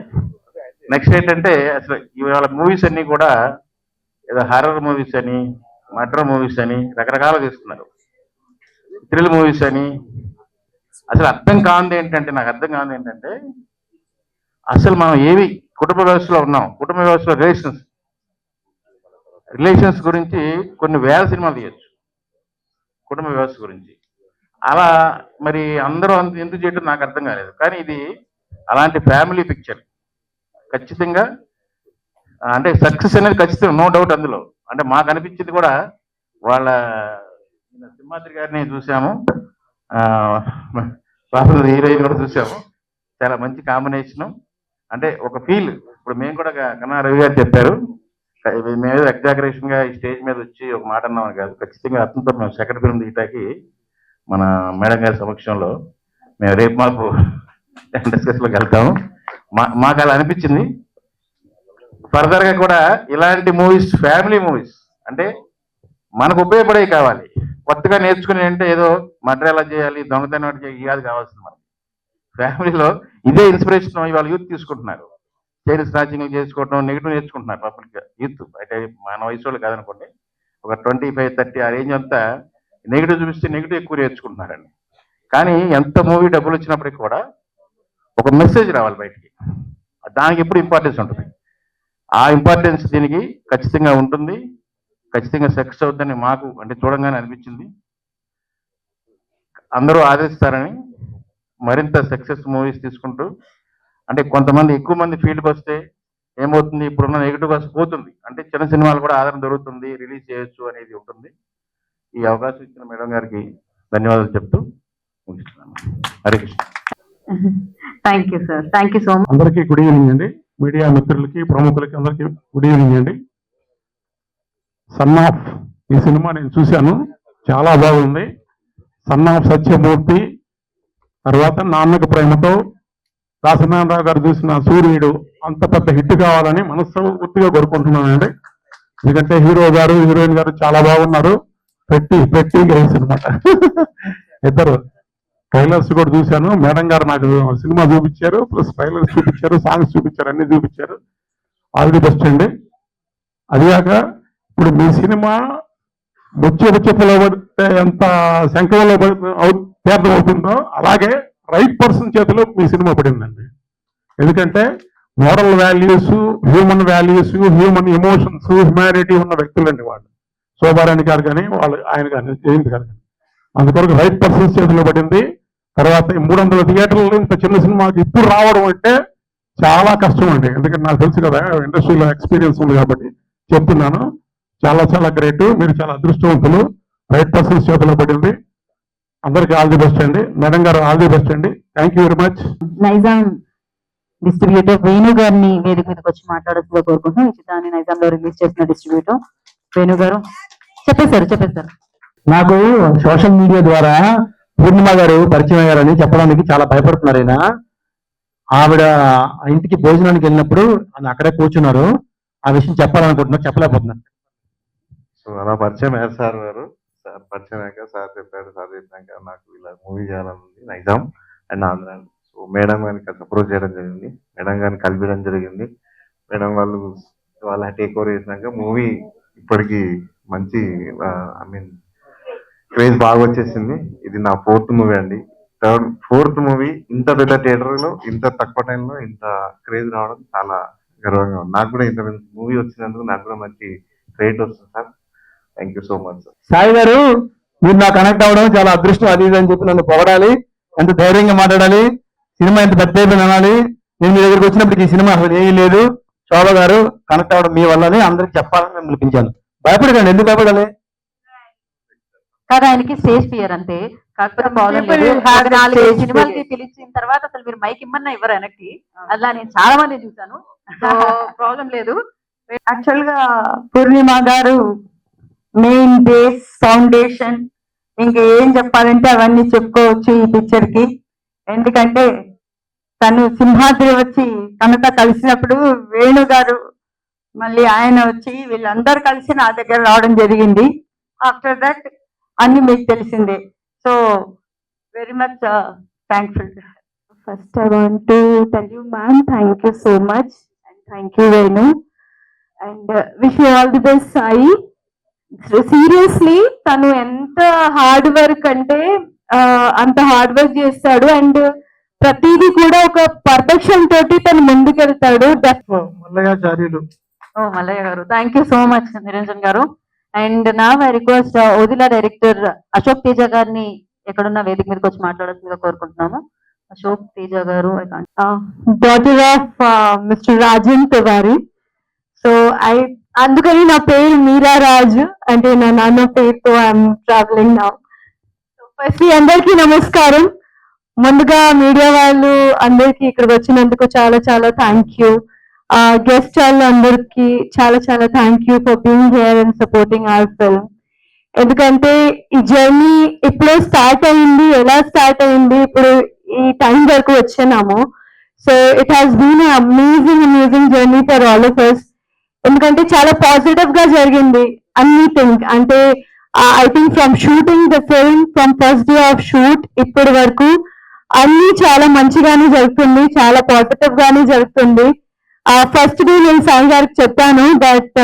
నెక్స్ట్ ఏంటంటే అసలు ఇవాళ మూవీస్ అన్నీ కూడా ఏదో హారర్ మూవీస్ అని, మర్డర్ మూవీస్ అని రకరకాలు తీస్తున్నారు, థ్రిల్ మూవీస్ అని. అసలు నాకు అర్థం కానిది ఏంటంటే అసలు మనం ఏవి కుటుంబ వ్యవస్థలో ఉన్నాం, కుటుంబ వ్యవస్థలో రిలేషన్స్ గురించి కొన్ని వేల సినిమాలు తీయచ్చు కుటుంబ వ్యవస్థ గురించి. అలా మరి అందరూ ఎందుకు చేయటం నాకు అర్థం కాలేదు. కానీ ఇది అలాంటి ఫ్యామిలీ పిక్చర్ ఖచ్చితంగా, అంటే సక్సెస్ అనేది ఖచ్చితంగా, నో డౌట్ అందులో. అంటే మాకు అనిపించింది కూడా, వాళ్ళ సింహాద్రి గారిని చూసాము, హీరోయిన్ కూడా చూసాము, చాలా మంచి కాంబినేషను. అంటే ఒక ఫీల్, ఇప్పుడు మేము కూడా కన్నా రవి గారు చెప్పారు, మేము ఎగ్జాగరేషన్గా ఈ స్టేజ్ మీద వచ్చి ఒక మాట అన్నామని కాదు, ఖచ్చితంగా అతనితో మేము సెకండ్ ఫిల్మ్ తీయటానికి మన మేడం గారి సమక్షంలో మేము రేపు మాకు డిస్కస్లోకి వెళ్తాము. మాకు అలా అనిపించింది. ఫర్దర్గా కూడా ఇలాంటి మూవీస్, ఫ్యామిలీ మూవీస్ అంటే మనకు ఉపయోగపడే కావాలి. కొత్తగా నేర్చుకుని అంటే ఏదో మర్డర్ ఎలా చేయాలి, దొంగతనం చేయాలి కాదు కావాల్సింది. మనకి ఫ్యామిలీలో ఇదే ఇన్స్పిరేషన్ ఇవాళ యూత్ తీసుకుంటున్నారు. చైన్ స్నాచింగ్ చేసుకోవడం, నెగిటివ్ నేర్చుకుంటున్నారు పబ్లిక్గా యూత్. అంటే మన వయసు వాళ్ళు కాదనుకోండి, ఒక 25-30 ఆ రేంజ్ అంతా నెగిటివ్ చూపిస్తే నెగిటివ్ ఎక్కువ నేర్చుకుంటున్నారండి. కానీ ఎంత మూవీ డబ్బులు వచ్చినప్పటికీ కూడా ఒక మెసేజ్ రావాలి బయటికి, దానికి ఎప్పుడు ఇంపార్టెన్స్ ఉంటుంది. ఆ ఇంపార్టెన్స్ దీనికి ఖచ్చితంగా ఉంటుంది, ఖచ్చితంగా సక్సెస్ అవుతుందని మాకు అంటే చూడంగానే అనిపించింది. అందరూ ఆదరిస్తారని మరింత సక్సెస్ మూవీస్ తీసుకుంటూ, అంటే కొంతమంది ఎక్కువ మంది ఫీల్డ్కి వస్తే ఏమవుతుంది, ఇప్పుడున్న నెగిటివ్ కాస్ట్ పోతుంది, అంటే చిన్న సినిమాలు కూడా ఆదరణ దొరుకుతుంది, రిలీజ్ చేయొచ్చు అనేది ఉంటుంది. ఈ అవకాశం ఇచ్చిన మేడం గారికి ధన్యవాదాలు చెప్తూ ముగిస్తున్నాను. Hare Krishna. Thank you sir, thank you so much. అందరికీ గుడ్ ఈవినింగ్ అండి. మీడియా మిత్రులకి, ప్రముఖులకి అందరికీ గుడ్ ఈవినింగ్ అండి. సన్ ఆఫ్ ఈ సినిమా నేను చూశాను, చాలా బాగుంది. సన్ ఆఫ్ సత్యమూర్తి తర్వాత నాన్నకు ప్రేమతో దాసనారాయణ గారు చూసిన సూర్యుడు అంత పెద్ద హిట్ కావాలని మనస్ఫూర్తిగా కోరుకుంటున్నానండి. ఎందుకంటే హీరో గారు, హీరోయిన్ గారు చాలా బాగున్నారు. పెట్టి గైస్ అనమాట ఇద్దరు. ట్రైలర్స్ కూడా చూశాను. మేడం గారు నాకు సినిమా చూపించారు, ప్లస్ ట్రైలర్స్ చూపించారు, సాంగ్స్ చూపించారు, అన్ని చూపించారు. ఆల్ ది బెస్ట్ అండి. అదిగాక ఇప్పుడు మీ సినిమా ముచ్చెలో పడితే ఎంత శంఖంలో తీర్థం అవుతుందో అలాగే రైట్ పర్సన్ చేతిలో మీ సినిమా పడిందండి. ఎందుకంటే moral values, human values, human emotions, humanity ఉన్న వ్యక్తులండి వాళ్ళు. శోభారాణి గారు కానీ ఆయన కానీ జయంత్ గారు కానీ. అందుకొరకు రైట్ పర్సన్స్ చేతిలో పడింది. తర్వాత 300 థియేటర్లు ఇంత చిన్న సినిమాకి ఇప్పుడు రావడం అంటే చాలా కష్టం అండి. ఎందుకంటే నాకు తెలుసు కదా, ఇండస్ట్రీలో ఎక్స్పీరియన్స్ ఉంది కాబట్టి చెప్తున్నాను. చాలా చాలా గ్రేట్. మీరు చాలా అదృష్టవంతులు. రైట్ పర్సన్స్ చేతిలో పడింది. అందరికీ ఆల్ ది బెస్ట్ అండి. మేడం గారు ఆల్ ది బెస్ట్ అండి. Thank you very much. Nizam distributor Venu గారిని వేదిక మీదకి వచ్చి మాట్లాడాల్సిందిగా కోరుకుంటున్నాం. ఈ చిత్రాన్ని నైజాంలో రిలీజ్ చేసిన డిస్ట్రిబ్యూటర్ వేణు గారు చెప్పేశారు. నాకు సోషల్ మీడియా ద్వారా పూర్ణిమ గారు పరిచయం అయ్యారని చెప్పడానికి చాలా భయపడుతున్నారు. ఆయన ఆవిడ ఆ ఇంటికి భోజనానికి వెళ్ళినప్పుడు ఆయన అక్కడే కూర్చున్నారు. ఆ విషయం చెప్పాలనుకుంటున్నారు, చెప్పలేకపోతున్నారు. సో అలా పరిచయం అయ్యారు సార్ గారు. సార్ పరిచయం అయ్యాక సార్ చెప్పాక నాకు ఇలా మూవీ చేయాలని ఉంది, Nizam and Andhra. So madam గారికి అప్రోచ్ చేయడం జరిగింది, మేడం గారిని కలిపడం జరిగింది. మేడం వాళ్ళ టేక్ ఓవర్ చేసినాక మూవీ ఇప్పటికి మంచి క్రేజ్ బాగా వచ్చేసింది. ఇది నా 4th మూవీ అండి. 4th మూవీ ఇంత పెద్ద థియేటర్లో ఇంత తక్కువ టైంలో ఇంత క్రేజ్ రావడం చాలా గర్వంగా ఉంది. నాకు కూడా ఇంత మూవీ వచ్చినందుకు నాకు కూడా మంచి క్రెడిట్ వస్తుంది sir. Thank you so much sir. Sai గారు, మీరు నాకు కనెక్ట్ అవ్వడం చాలా అదృష్టం. అది ఇది అని చెప్పి నన్ను పొగడాలి, ఎంత ధైర్యంగా మాట్లాడాలి, సినిమా ఎంత పెద్ద అయిపోయింది అనాలి. నేను మీ దగ్గరికి వచ్చినప్పటికీ ఈ సినిమా అసలు ఏమీ లేదు. శోభ గారు కనెక్ట్ అవ్వడం మీ వల్లనే అందరికి చెప్పాలని మిమ్మల్ని పిలిచాను. భయపడకండి, ఎందుకు భయపడాలి? కాదు, ఆయనకి స్టేజ్ ఫియర్ అంతే. కాకపోతే ప్రాబ్లం లేదు. 4 సినిమాలకి పిలిచిన తర్వాత అసలు మీరు మైక్ ఇమ్మన్నా ఇవ్వరు వెనక్కి. అలా నేను చాలా మంది చూసాను. ప్రాబ్లం లేదు. యాక్చువల్ గా పూర్ణిమ గారు మెయిన్ బేస్ ఫౌండేషన్, ఇంకా ఏం చెప్పాలంటే అవన్నీ చెప్పుకోవచ్చు ఈ పిక్చర్ కి. ఎందుకంటే తను సింహాద్రి వచ్చి తనతో కలిసినప్పుడు వేణు గారు మళ్ళీ ఆయన వచ్చి వీళ్ళందరూ కలిసి నా దగ్గర రావడం జరిగింది. ఆఫ్టర్ దట్ అన్ని మీకు తెలిసిందే. So very much thankful. First, I want to tell you, ma'am, thank you so much, and thank you, Venu, and wish you all the best, Sai. So seriously, తను ఎంత హార్డ్ వర్క్ అంటే అంత hard work చేస్తాడు, and ప్రతిదీ కూడా ఒక perfection తోటి తను ముందుకెళ్తాడు. మల్లయాచార్యులు. ఓ మల్లయ్య గారు, thank you so much Niranjan గారు. అండ్ నా రిక్వెస్ట్ ఓదిలా డైరెక్టర్ అశోక్ తేజ గారిని ఎక్కడున్న వేదిక మీదకి వచ్చి మాట్లాడాల్సిందిగా కోరుకుంటున్నాము. అశోక్ తేజ గారు, daughter of mister Rajan Tiwari. So అందుకని నా పేరు మీరా రాజు, అంటే నా నాన్న పేరుతో ఐఎమ్ ట్రావెలింగ్ నౌ. ఫస్ట్ అందరికీ నమస్కారం. ముందుగా మీడియా వాళ్ళు అందరికి ఇక్కడికి వచ్చినందుకు చాలా చాలా థ్యాంక్ యూ. గెస్ట్ వాళ్ళు అందరికి చాలా చాలా thank you for being here and supporting hour film. ఎందుకంటే ఈ జర్నీ ఇప్పుడే స్టార్ట్ అయింది. ఎలా స్టార్ట్ అయింది, ఇప్పుడు ఈ టైం వరకు వచ్చాము. So it has been amazing journey for all of us. ఎందుకంటే చాలా పాజిటివ్ గా జరిగింది ఎనీథింగ్. అంటే I think from shooting the film, from first day of shoot ఇప్పటి వరకు అన్ని చాలా మంచిగానే జరుగుతుంది, చాలా పాజిటివ్ గానే జరుగుతుంది. ఫస్ట్ డే నేను సాయి గారికి చెప్పాను దట్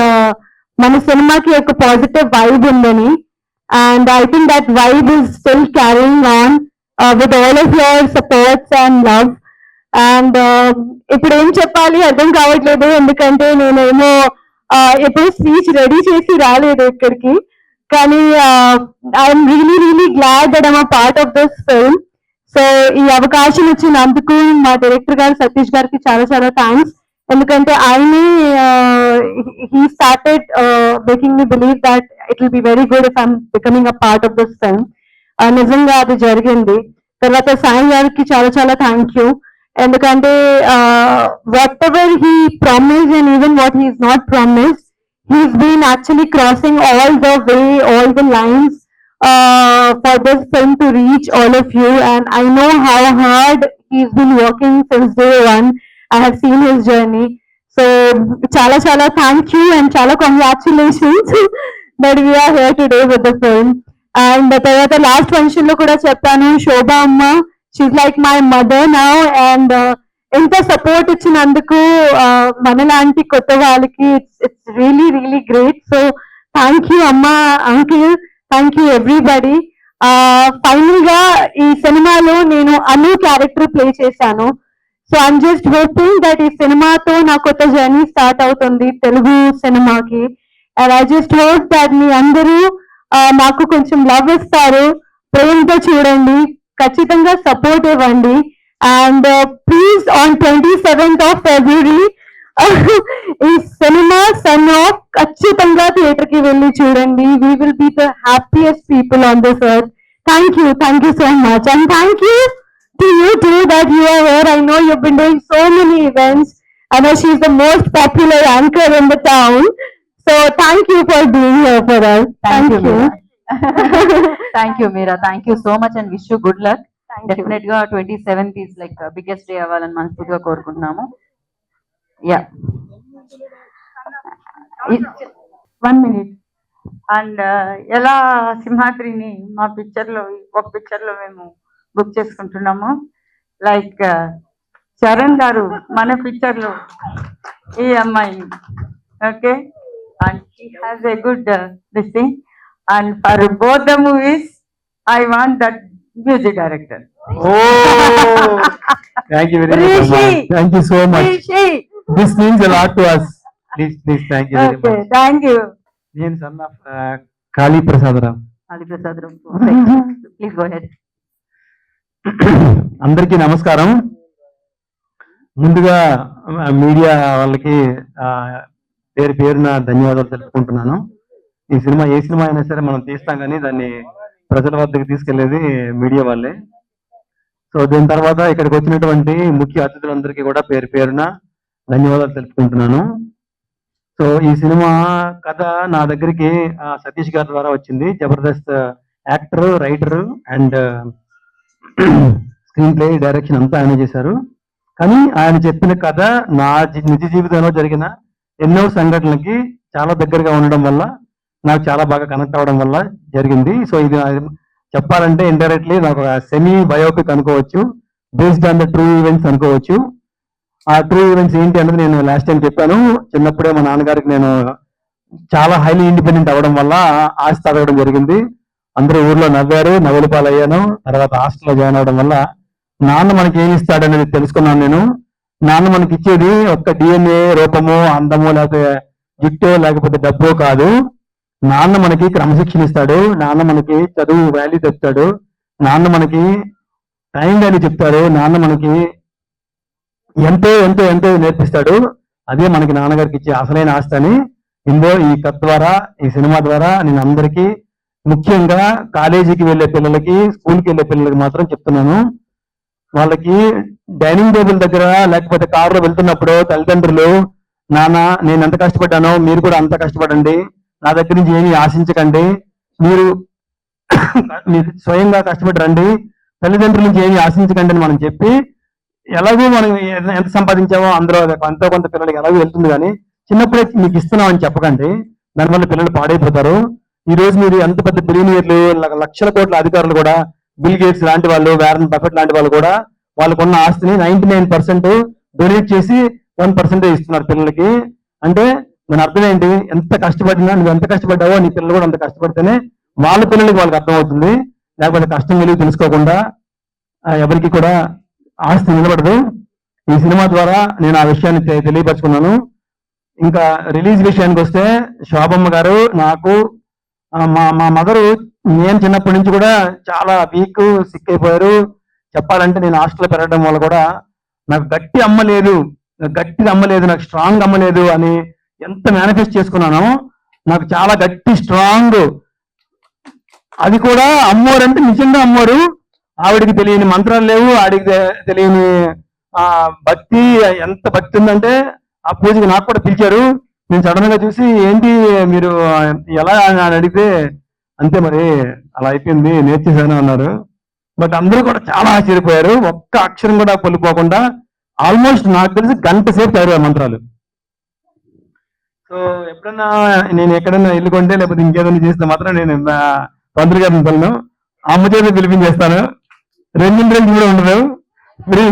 మన సినిమాకి ఒక పాజిటివ్ వైబ్ ఉందని, and I think that vibe is still carrying on with all of your supports and love. And ఇప్పుడు ఏం చెప్పాలి అర్థం కావట్లేదు, ఎందుకంటే నేనేమో ఎప్పుడు స్పీచ్ రెడీ చేసి రాలేదు ఇక్కడికి. కానీ I'm really glad that I'm a part of this film. So ఈ అవకాశం ఇచ్చినందుకు మా డైరెక్టర్ గారు సతీష్ గారికి చాలా చాలా థ్యాంక్స్. ఎందుకంటే ఆయనే he started making me believe that it will be very good if I'm becoming a part of this film. నిజంగా అది జరిగింది. తర్వాత సాయి గారికి చాలా చాలా థ్యాంక్ యూ. ఎందుకంటే what ever he promise and even what he is not promise, he's been actually crossing all the way, all the lines for this film to reach all of you. And I know how hard he's been working since day one. I have seen his journey. So chala chala thank you and chala congratulations that we are here today with the film. And the last function lo kuda cheppanu, Shobha amma, she's like my mother now. And ఎంత support ఇచ్చినందుకు మనలాంటి కొత్త వాళ్ళకి it's really great. So thank you అమ్మా, uncle, thank you everybody. Final గా ఈ సినిమాలో నేను అను క్యారెక్టర్ ప్లే చేశాను. So I'm just hoping that ఈ సినిమాతో నా కొత్త జర్నీ స్టార్ట్ అవుతుంది తెలుగు సినిమాకి. And I just hope that మీ అందరూ నాకు కొంచెం లవ్ ఇస్తారు, ప్రేమతో చూడండి, ఖచ్చితంగా సపోర్ట్ ఇవ్వండి. And please, on 27th of February, ఈ సినిమా సన్ ఆఫ్ ఖచ్చితంగా థియేటర్ కి వెళ్ళి చూడండి. We will be the happiest people on this earth. Thank you so much, and thank you to you too that you are here. I know you've been doing so many events. I know she's the most popular anchor in the town. So thank you for being here for us. Thank you. Thank you Meera, thank you so much and wish you good luck. Definite గా 27th is like biggest day అవ్వాలని మనస్ఫూర్తిగా కోరుకుంటున్నాము. Yeah 1 minute. And ఎలా సింహాద్రిని మా పిక్చర్లో ఒక పిక్చర్లో మేము బుక్ చేసుకుంటున్నాము, లైక్ చరణ్ గారు మన పిక్చర్లో ఈ అమ్మాయిని, okay, and she has a good this thing, and for both the movies I want that music director. Thank you very much. Thank you so much. This means a lot to us. Please thank you very much. Thank you. నేను son of Kali Prasada Rao. Please go ahead. అందరికీ నమస్కారం. ముందుగా media వాళ్ళకి పేరున ధన్యవాదాలు తెలుపుకుంటున్నాను. ఈ cinema ఏ cinema అయినా సరే మనం తీస్తాం కానీ దాన్ని ప్రజల వద్దకు తీసుకెళ్లేది మీడియా వాళ్ళే. సో దీని తర్వాత ఇక్కడికి వచ్చినటువంటి ముఖ్య అతిథులందరికీ కూడా పేరున ధన్యవాదాలు తెలుపుకుంటున్నాను. సో ఈ సినిమా కథ నా దగ్గరికి సతీష్ గారి ద్వారా వచ్చింది. Jabardasth actor, writer and screen play, direction అంతా ఆయన చేశారు. కానీ ఆయన చెప్పిన కథ నా నిజ జీవితంలో జరిగిన ఎన్నో సంఘటనలకి చాలా దగ్గరగా ఉండడం వల్ల నాకు చాలా బాగా కనెక్ట్ అవ్వడం వల్ల జరిగింది. సో ఇది చెప్పాలంటే ఇండైరెక్ట్లీ నాకు సెమీ బయోపిక్ అనుకోవచ్చు, based on the true events అనుకోవచ్చు. ఆ ట్రూ ఈవెంట్స్ ఏంటి అన్నది నేను లాస్ట్ టైం చెప్పాను. చిన్నప్పుడే మా నాన్నగారికి నేను చాలా హైలీ ఇండిపెండెంట్ అవ్వడం వల్ల ఆస్తి అడగడం జరిగింది. అందరూ ఊర్లో నవ్వారు, నవ్వుల పాలయ్యాను. తర్వాత హాస్టల్లో జాయిన్ అవడం వల్ల నాన్న మనకి ఏమి ఇస్తాడనేది తెలుసుకున్నాను నేను. నాన్న మనకి ఇచ్చేది ఒక్క డిఎన్ఏ రూపమో, అందమో, లేకపోతే జుట్టో, లేకపోతే డబ్బో కాదు. నాన్న మనకి క్రమశిక్షణ ఇస్తాడు, నాన్న మనకి చదువు వాల్యూ చెప్తాడు, నాన్న మనకి టైం వాల్యూ చెప్తాడు, నాన్న మనకి ఎంతో ఎంతో ఎంతో నేర్పిస్తాడు. అదే మనకి నాన్నగారికి ఇచ్చే అసలైన ఆస్తి అని ఈ కథ ద్వారా, ఈ సినిమా ద్వారా నేను అందరికీ, ముఖ్యంగా కాలేజీకి వెళ్ళే పిల్లలకి, స్కూల్కి వెళ్ళే పిల్లలకి మాత్రం చెప్తున్నాను. వాళ్ళకి డైనింగ్ టేబుల్ దగ్గర లేకపోతే కారులో వెళ్తున్నప్పుడు తల్లిదండ్రులు, నాన్న నేను ఎంత కష్టపడ్డానో మీరు కూడా అంత కష్టపడండి, నా దగ్గర నుంచి ఏమీ ఆశించకండి, మీరు స్వయంగా కష్టపడి రండి, తల్లిదండ్రుల నుంచి ఏమీ ఆశించకండి అని మనం చెప్పి, ఎలాగో మనం ఎంత సంపాదించామో అందులో ఎంతో కొంత పిల్లలకి ఎలాగో వెళ్తుంది, కానీ చిన్నప్పుడే మీకు ఇస్తున్నామని చెప్పకండి. దానివల్ల పిల్లలు పాడైపోతారు. ఈ రోజు మీరు ఎంత పెద్ద బిలియనీర్లు, లక్షల కోట్ల అధికారులు కూడా, బిల్ గేట్స్ లాంటి వాళ్ళు, వారన్ బఫెట్ లాంటి వాళ్ళు కూడా వాళ్ళకున్న ఆస్తిని 99% డొనేట్ చేసి 1% ఇస్తున్నారు పిల్లలకి. అంటే దాని అర్థం ఏంటి? ఎంత కష్టపడినా, నువ్వు ఎంత కష్టపడ్డావో నీ పిల్లలు కూడా అంత కష్టపడితేనే వాళ్ళ పిల్లలకి వాళ్ళకి అర్థమవుతుంది. లేకపోతే కష్టం విలువ తెలుసుకోకుండా ఎవరికి కూడా ఆస్తి నిలబడదు. ఈ సినిమా ద్వారా నేను ఆ విషయాన్ని తెలియపరుచుకున్నాను. ఇంకా రిలీజ్ విషయానికి వస్తే, శోభమ్మ గారు నాకు, మా మదరు, నేను చిన్నప్పటి నుంచి కూడా చాలా వీక్, సిక్ అయిపోయారు. చెప్పాలంటే నేను హాస్టల్లో పెరగడం వల్ల కూడా నాకు గట్టిది అమ్మ లేదు, నాకు స్ట్రాంగ్ అమ్మ లేదు అని ఎంత మేనిఫెస్ట్ చేసుకున్నానో, నాకు చాలా గట్టి స్ట్రాంగ్, అది కూడా అమ్మోరు అంటే నిజంగా అమ్మోరు. ఆవిడికి తెలియని మంత్రాలు లేవు, ఆవిడికి తెలియని భక్తి, ఎంత భక్తి ఉందంటే ఆ పూజకి నాకు కూడా పిలిచారు. నేను సడన్ గా చూసి, ఏంటి మీరు ఎలా అని అడిగితే, అంతే మరి అలా అయిపోయింది, నేర్చేసాను అన్నారు. బట్ అందరూ కూడా చాలా ఆశ్చర్యపోయారు. ఒక్క అక్షరం కూడా కోల్పోకుండా ఆల్మోస్ట్ నాకు తెలిసి గంట సేపు చదివారు మంత్రాలు. సో ఎప్పుడన్నా నేను ఎక్కడన్నా ఇల్లు కొంటే లేకపోతే ఇంకేదైనా చేస్తే మాత్రం నేను పంతులు గారిని పిల్లను, అమ్మ చేత పిలిపించేస్తాను. 2 రోజులు కూడా ఉండదు ఫ్రీ.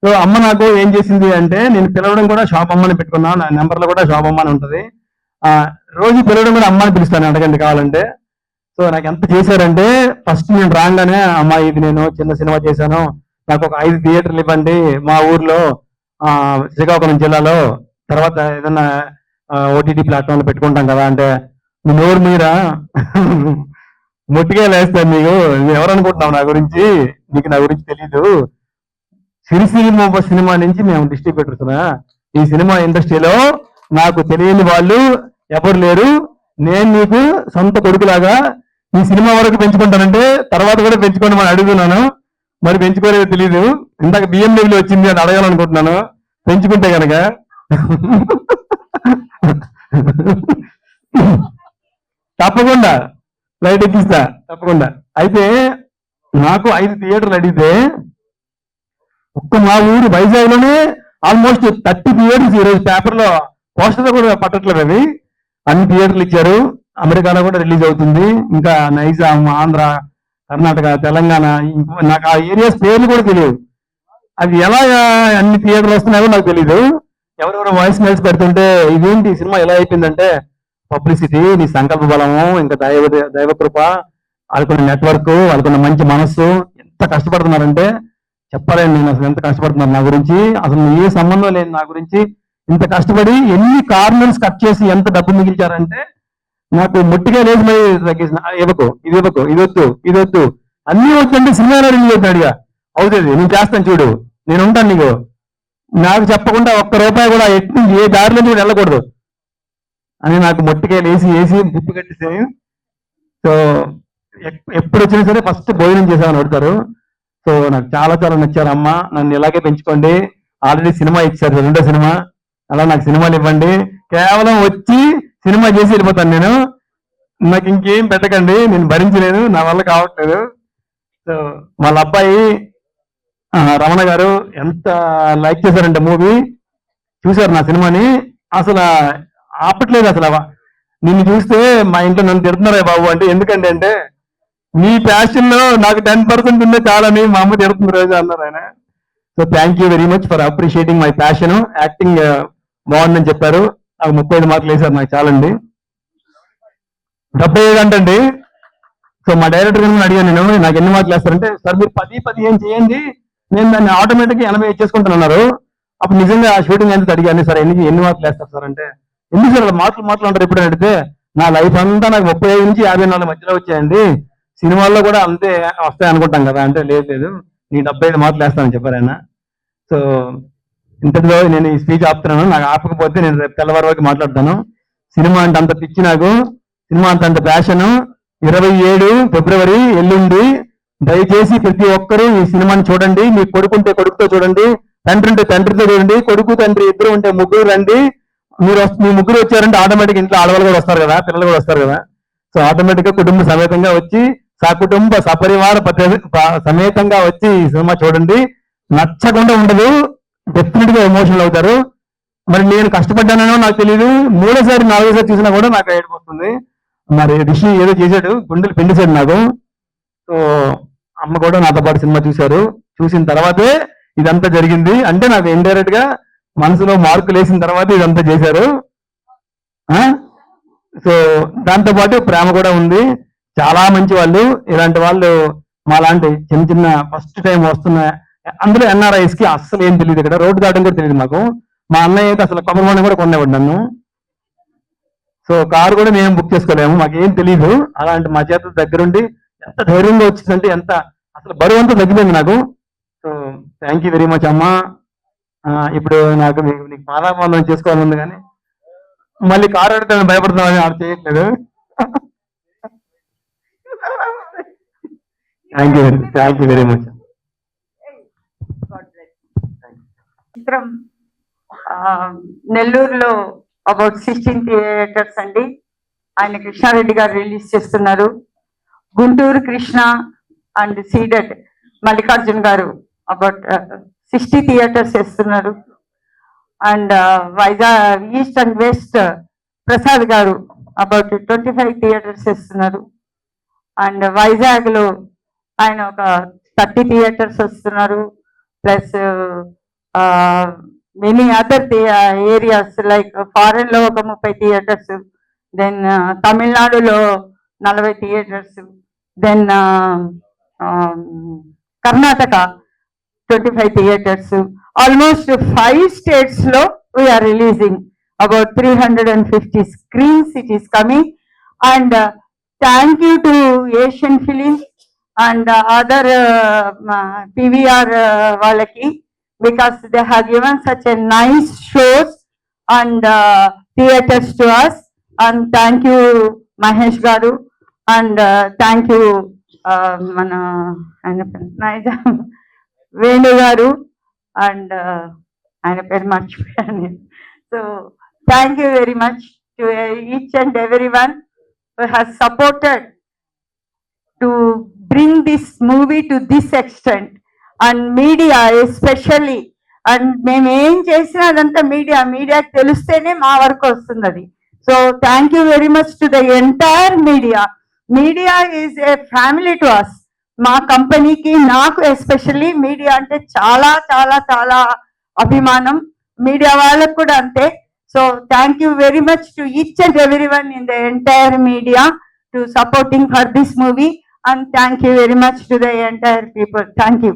సో అమ్మ నాకు ఏం చేసింది అంటే, నేను పిలవడం కూడా శోభమ్మని పెట్టుకున్నా, నా నెంబర్లో కూడా శోభమ్మ అని ఉంటుంది. రోజు పిలవడం కూడా అమ్మని పిలుస్తాను, అడగండి కావాలంటే. సో నాకు ఎంత చేశారంటే, ఫస్ట్ నేను రాగానే, అమ్మ ఇది నేను చిన్న సినిమా చేశాను, నాకు ఒక 5 థియేటర్లు ఇవ్వండి మా ఊర్లో, శ్రీకాకుళం జిల్లాలో, తర్వాత ఏదన్నా ఓటీటీ ప్లాట్ఫామ్లో పెట్టుకుంటాం కదా అంటే, నువ్వు ఎవరు మీరా, మొట్టిగా లేస్తాను నీకు, నువ్వు ఎవరు అనుకుంటున్నావు నా గురించి, నీకు నా గురించి తెలీదు, సిరిసిరి సినిమా నుంచి మేము డిస్ట్రిబ్యూటర్స్, ఈ సినిమా ఇండస్ట్రీలో నాకు తెలియని వాళ్ళు ఎవరు లేరు. నేను నీకు సొంత కొడుకులాగా ఈ సినిమా వరకు పెంచుకుంటానంటే తర్వాత కూడా పెంచుకోండి మనం అడుగుతున్నాను. మరి పెంచుకోలేదు తెలియదు. ఇందాక BMW వచ్చింది అని అడగాలనుకుంటున్నాను. పెంచుకుంటే కనుక తప్పకుండా ఫ్లైట్ ఎక్కిస్తా తప్పకుండా. అయితే నాకు 5 థియేటర్లు అడిగితే ఒక్క మా ఊరు వైజాగ్ లోనే ఆల్మోస్ట్ 30 థియేటర్స్ ఈరోజు పేపర్లో పోస్టర్ కూడా పట్టట్లేదు. అవి అన్ని థియేటర్లు ఇచ్చారు. అమెరికాలో కూడా రిలీజ్ అవుతుంది. ఇంకా నైజాం, ఆంధ్ర, కర్ణాటక, తెలంగాణ, నాకు ఆ ఏరియాస్ పేర్లు కూడా తెలియదు. అవి ఎలా అన్ని థియేటర్లు వస్తున్నాయో నాకు తెలీదు. ఎవరెవరో వాయిస్ మెయిల్స్ పెడుతుంటే ఇదేంటి సినిమా ఎలా అయిపోయిందంటే పబ్లిసిటీ, నీ సంకల్ప బలము, ఇంకా దైవకృప, వాళ్ళకున్న నెట్వర్క్, వాళ్ళకున్న మంచి మనస్సు, ఎంత కష్టపడుతున్నారంటే చెప్పలేను నేను అసలు ఎంత కష్టపడుతున్నాను నా గురించి. అసలు ఏ సంబంధం లేదు నా గురించి. ఇంత కష్టపడి ఎన్ని కార్నర్స్ కట్ చేసి ఎంత డబ్బు మిగిల్చారంటే నాకు మొట్టిగా లేదు. మరి తగ్గేసిన ఇవ్వకు, ఇది ఇవ్వకు, ఇది వద్దు, ఇది వద్దు, అన్ని వద్దంటే సినిమాలో రిలీజ్ అవుతాడుగా. అవుతుంది, నేను చేస్తాను చూడు, నేను ఉంటాను నీకు. నాకు చెప్పకుండా ఒక్క రూపాయి కూడా ఏ దారిలో నువ్వు వెళ్ళకూడదు అని నాకు మొట్టిగా వేసి గుప్పు కట్టేసి. సో ఎప్పుడు వచ్చినా సరే ఫస్ట్ భోజనం చేసామని అడుగుతారు. సో నాకు చాలా చాలా నచ్చారు. అమ్మ నన్ను ఇలాగే పెంచుకోండి. ఆల్రెడీ సినిమా ఇచ్చారు, 2వ సినిమా. అలా నాకు సినిమాలు ఇవ్వండి. కేవలం వచ్చి సినిమా చేసి వెళ్ళిపోతాను నేను. నాకు ఇంకేం పెట్టకండి, నేను భరించలేను, నా వల్ల కావట్లేదు. సో వాళ్ళ అబ్బాయి రమణ గారు ఎంత లైక్ చేశారంటే మూవీ చూశారు నా సినిమాని. అసలు ఆపట్లేదు. అసలు నిన్ను చూస్తే మా ఇంట్లో నన్ను తిడుతున్నారా బాబు అంటే, ఎందుకంటే అంటే మీ ప్యాషన్ లో నాకు 10% ఉండే చాలని మా అమ్మ తిడుతుంది రోజు అన్నారు ఆయన. So thank you very much for appreciating my passion. Acting బాగుందని చెప్పారు. నాకు 35 మార్కులు వేశారు, నాకు చాలండి. 75 అంటండి. సో మా డైరెక్టర్ గారిని అడిగాను నేను, నాకు ఎన్ని మార్కులు వేస్తారంటే, సార్ మీరు 10-15 చేయండి, నేను దాన్ని ఆటోమేటిక్గా 80 ఇచ్చేసుకుంటాను. అప్పుడు నిజంగా ఆ షూటింగ్ ఎంత అడిగాను, సార్ ఎన్ని మార్కులు వేస్తారు సార్ అంటే, ఎందుకు సార్ అలా మార్కులు అంటారు ఎప్పుడు అడిగితే, నా లైఫ్ అంతా నాకు 35 నుంచి 54 మధ్యలో వచ్చాయండి, సినిమాల్లో కూడా అంతే వస్తాయి అనుకుంటాం కదా అంటే, లేదు నీ 75 మార్కులు వేస్తానని చెప్పారు ఆయన. సో ఇంతటిలో నేను ఈ స్పీచ్ ఆపుతున్నాను. నాకు ఆపకపోతే నేను రేపు తెల్లవారు వరకు మాట్లాడతాను. సినిమా అంటే అంత పిచ్చి నాకు, సినిమా అంత ప్యాషను. 27 ఫిబ్రవరి ఎల్లుండి. దయచేసి ప్రతి ఒక్కరూ ఈ సినిమాని చూడండి. మీ కొడుకుంటే కొడుకుతో చూడండి, తండ్రి ఉంటే తండ్రితో చూడండి, కొడుకు తండ్రి ఇద్దరు ఉంటే ముగ్గురు రండి. మీ ముగ్గురు వచ్చారంటే ఆటోమేటిక్ ఇంట్లో ఆడవాళ్ళు కూడా వస్తారు కదా, పిల్లలు కూడా వస్తారు కదా. సో ఆటోమేటిక్ గా కుటుంబ సమేతంగా వచ్చి సకుటుంబ సపరివార సమేతంగా వచ్చి ఈ సినిమా చూడండి. నచ్చకుండా ఉండదు, డెఫినెట్ గా ఎమోషనల్ అవుతారు. మరి నేను కష్టపడ్డానో నాకు తెలియదు, 3వ సారి 4వ సారి చూసినా కూడా నాకు ఏడిపోతుంది. మరి రిషి ఏదో చేశాడు, గుండెలు పిండిసాడు నాకు. సో అమ్మ కూడా నాతో పాటు సినిమా చూశారు. చూసిన తర్వాతే ఇదంతా జరిగింది. అంటే నాకు ఇండైరెక్ట్ గా మనసులో మార్కులు వేసిన తర్వాత ఇదంతా చేశారు. సో దాంతో పాటు ప్రేమ కూడా ఉంది. చాలా మంచి వాళ్ళు. ఇలాంటి వాళ్ళు మాలాంటి చిన్న ఫస్ట్ టైం వస్తున్న, అందులో NRIs కి అస్సలు ఏం తెలియదు. ఇక్కడ రోడ్డు దాటం కూడా తెలియదు మాకు. మా అన్నయ్య అయితే అసలు కొబ్బరి కూడా కొనేవాడు నన్ను. సో కారు కూడా మేము బుక్ చేసుకోలేము, మాకేం తెలియదు. అలాంటి మా చేత దగ్గరుండి ఎంత ధైర్యంగా వచ్చిందంటే, ఎంత అసలు బరువు అంతా తగ్గిపోయింది నాకు. So thank you very much అమ్మా. ఇప్పుడు నాకు నీకు పాదాబంధం చేసుకోవాలని ఉంది, కానీ మళ్ళీ కారు అడితే భయపడుతున్నామని ఆడ చేయట్లేదు. Thank you very much. చిత్రం నెల్లూరులో అబౌట్ 16 థియేటర్స్ అండి. ఆయన కృష్ణారెడ్డి గారు రిలీజ్ చేస్తున్నారు. గుంటూరు కృష్ణ అండ్ సీడెడ్ మల్లికార్జున్ గారు అబౌట్ 60 థియేటర్స్ చేస్తున్నారు. And Vizag east and west Prasad గారు అబౌట్ 25 థియేటర్స్ చేస్తున్నారు. అండ్ వైజాగ్ లో ఆయన ఒక 30 థియేటర్స్ వస్తున్నారు. Plus many other areas like foreign లో ఒక 30 థియేటర్స్, దెన్ తమిళనాడులో 40 theatres, then Karnataka 25 theatres. Almost 5 states లో we are releasing about 350 screens it is coming. And thank you to Asian Films and other PVR వాళ్ళకి because they have given such a nice shows and theaters to us. And thank you Mahesh garu, and thank you mana Naizam Venu garu, and ఆయన పేరు మర్చిపోయాను. So thank you very much to each and everyone who has supported to bring this movie to this extent, and media especially. And మేము ఏం చేసినా అదంతా మీడియాకి తెలిస్తేనే మా వరకు వస్తుంది అది. So thank you very much to the entire media is a family to us. మా కంపెనీకి, నాకు ఎస్పెషల్లీ మీడియా అంటే చాలా చాలా చాలా అభిమానం, మీడియా వాళ్ళకు కూడా అంతే. So thank you very much to each and everyone in the entire media to supporting for this movie, and thank you very much to the entire people. Thank you.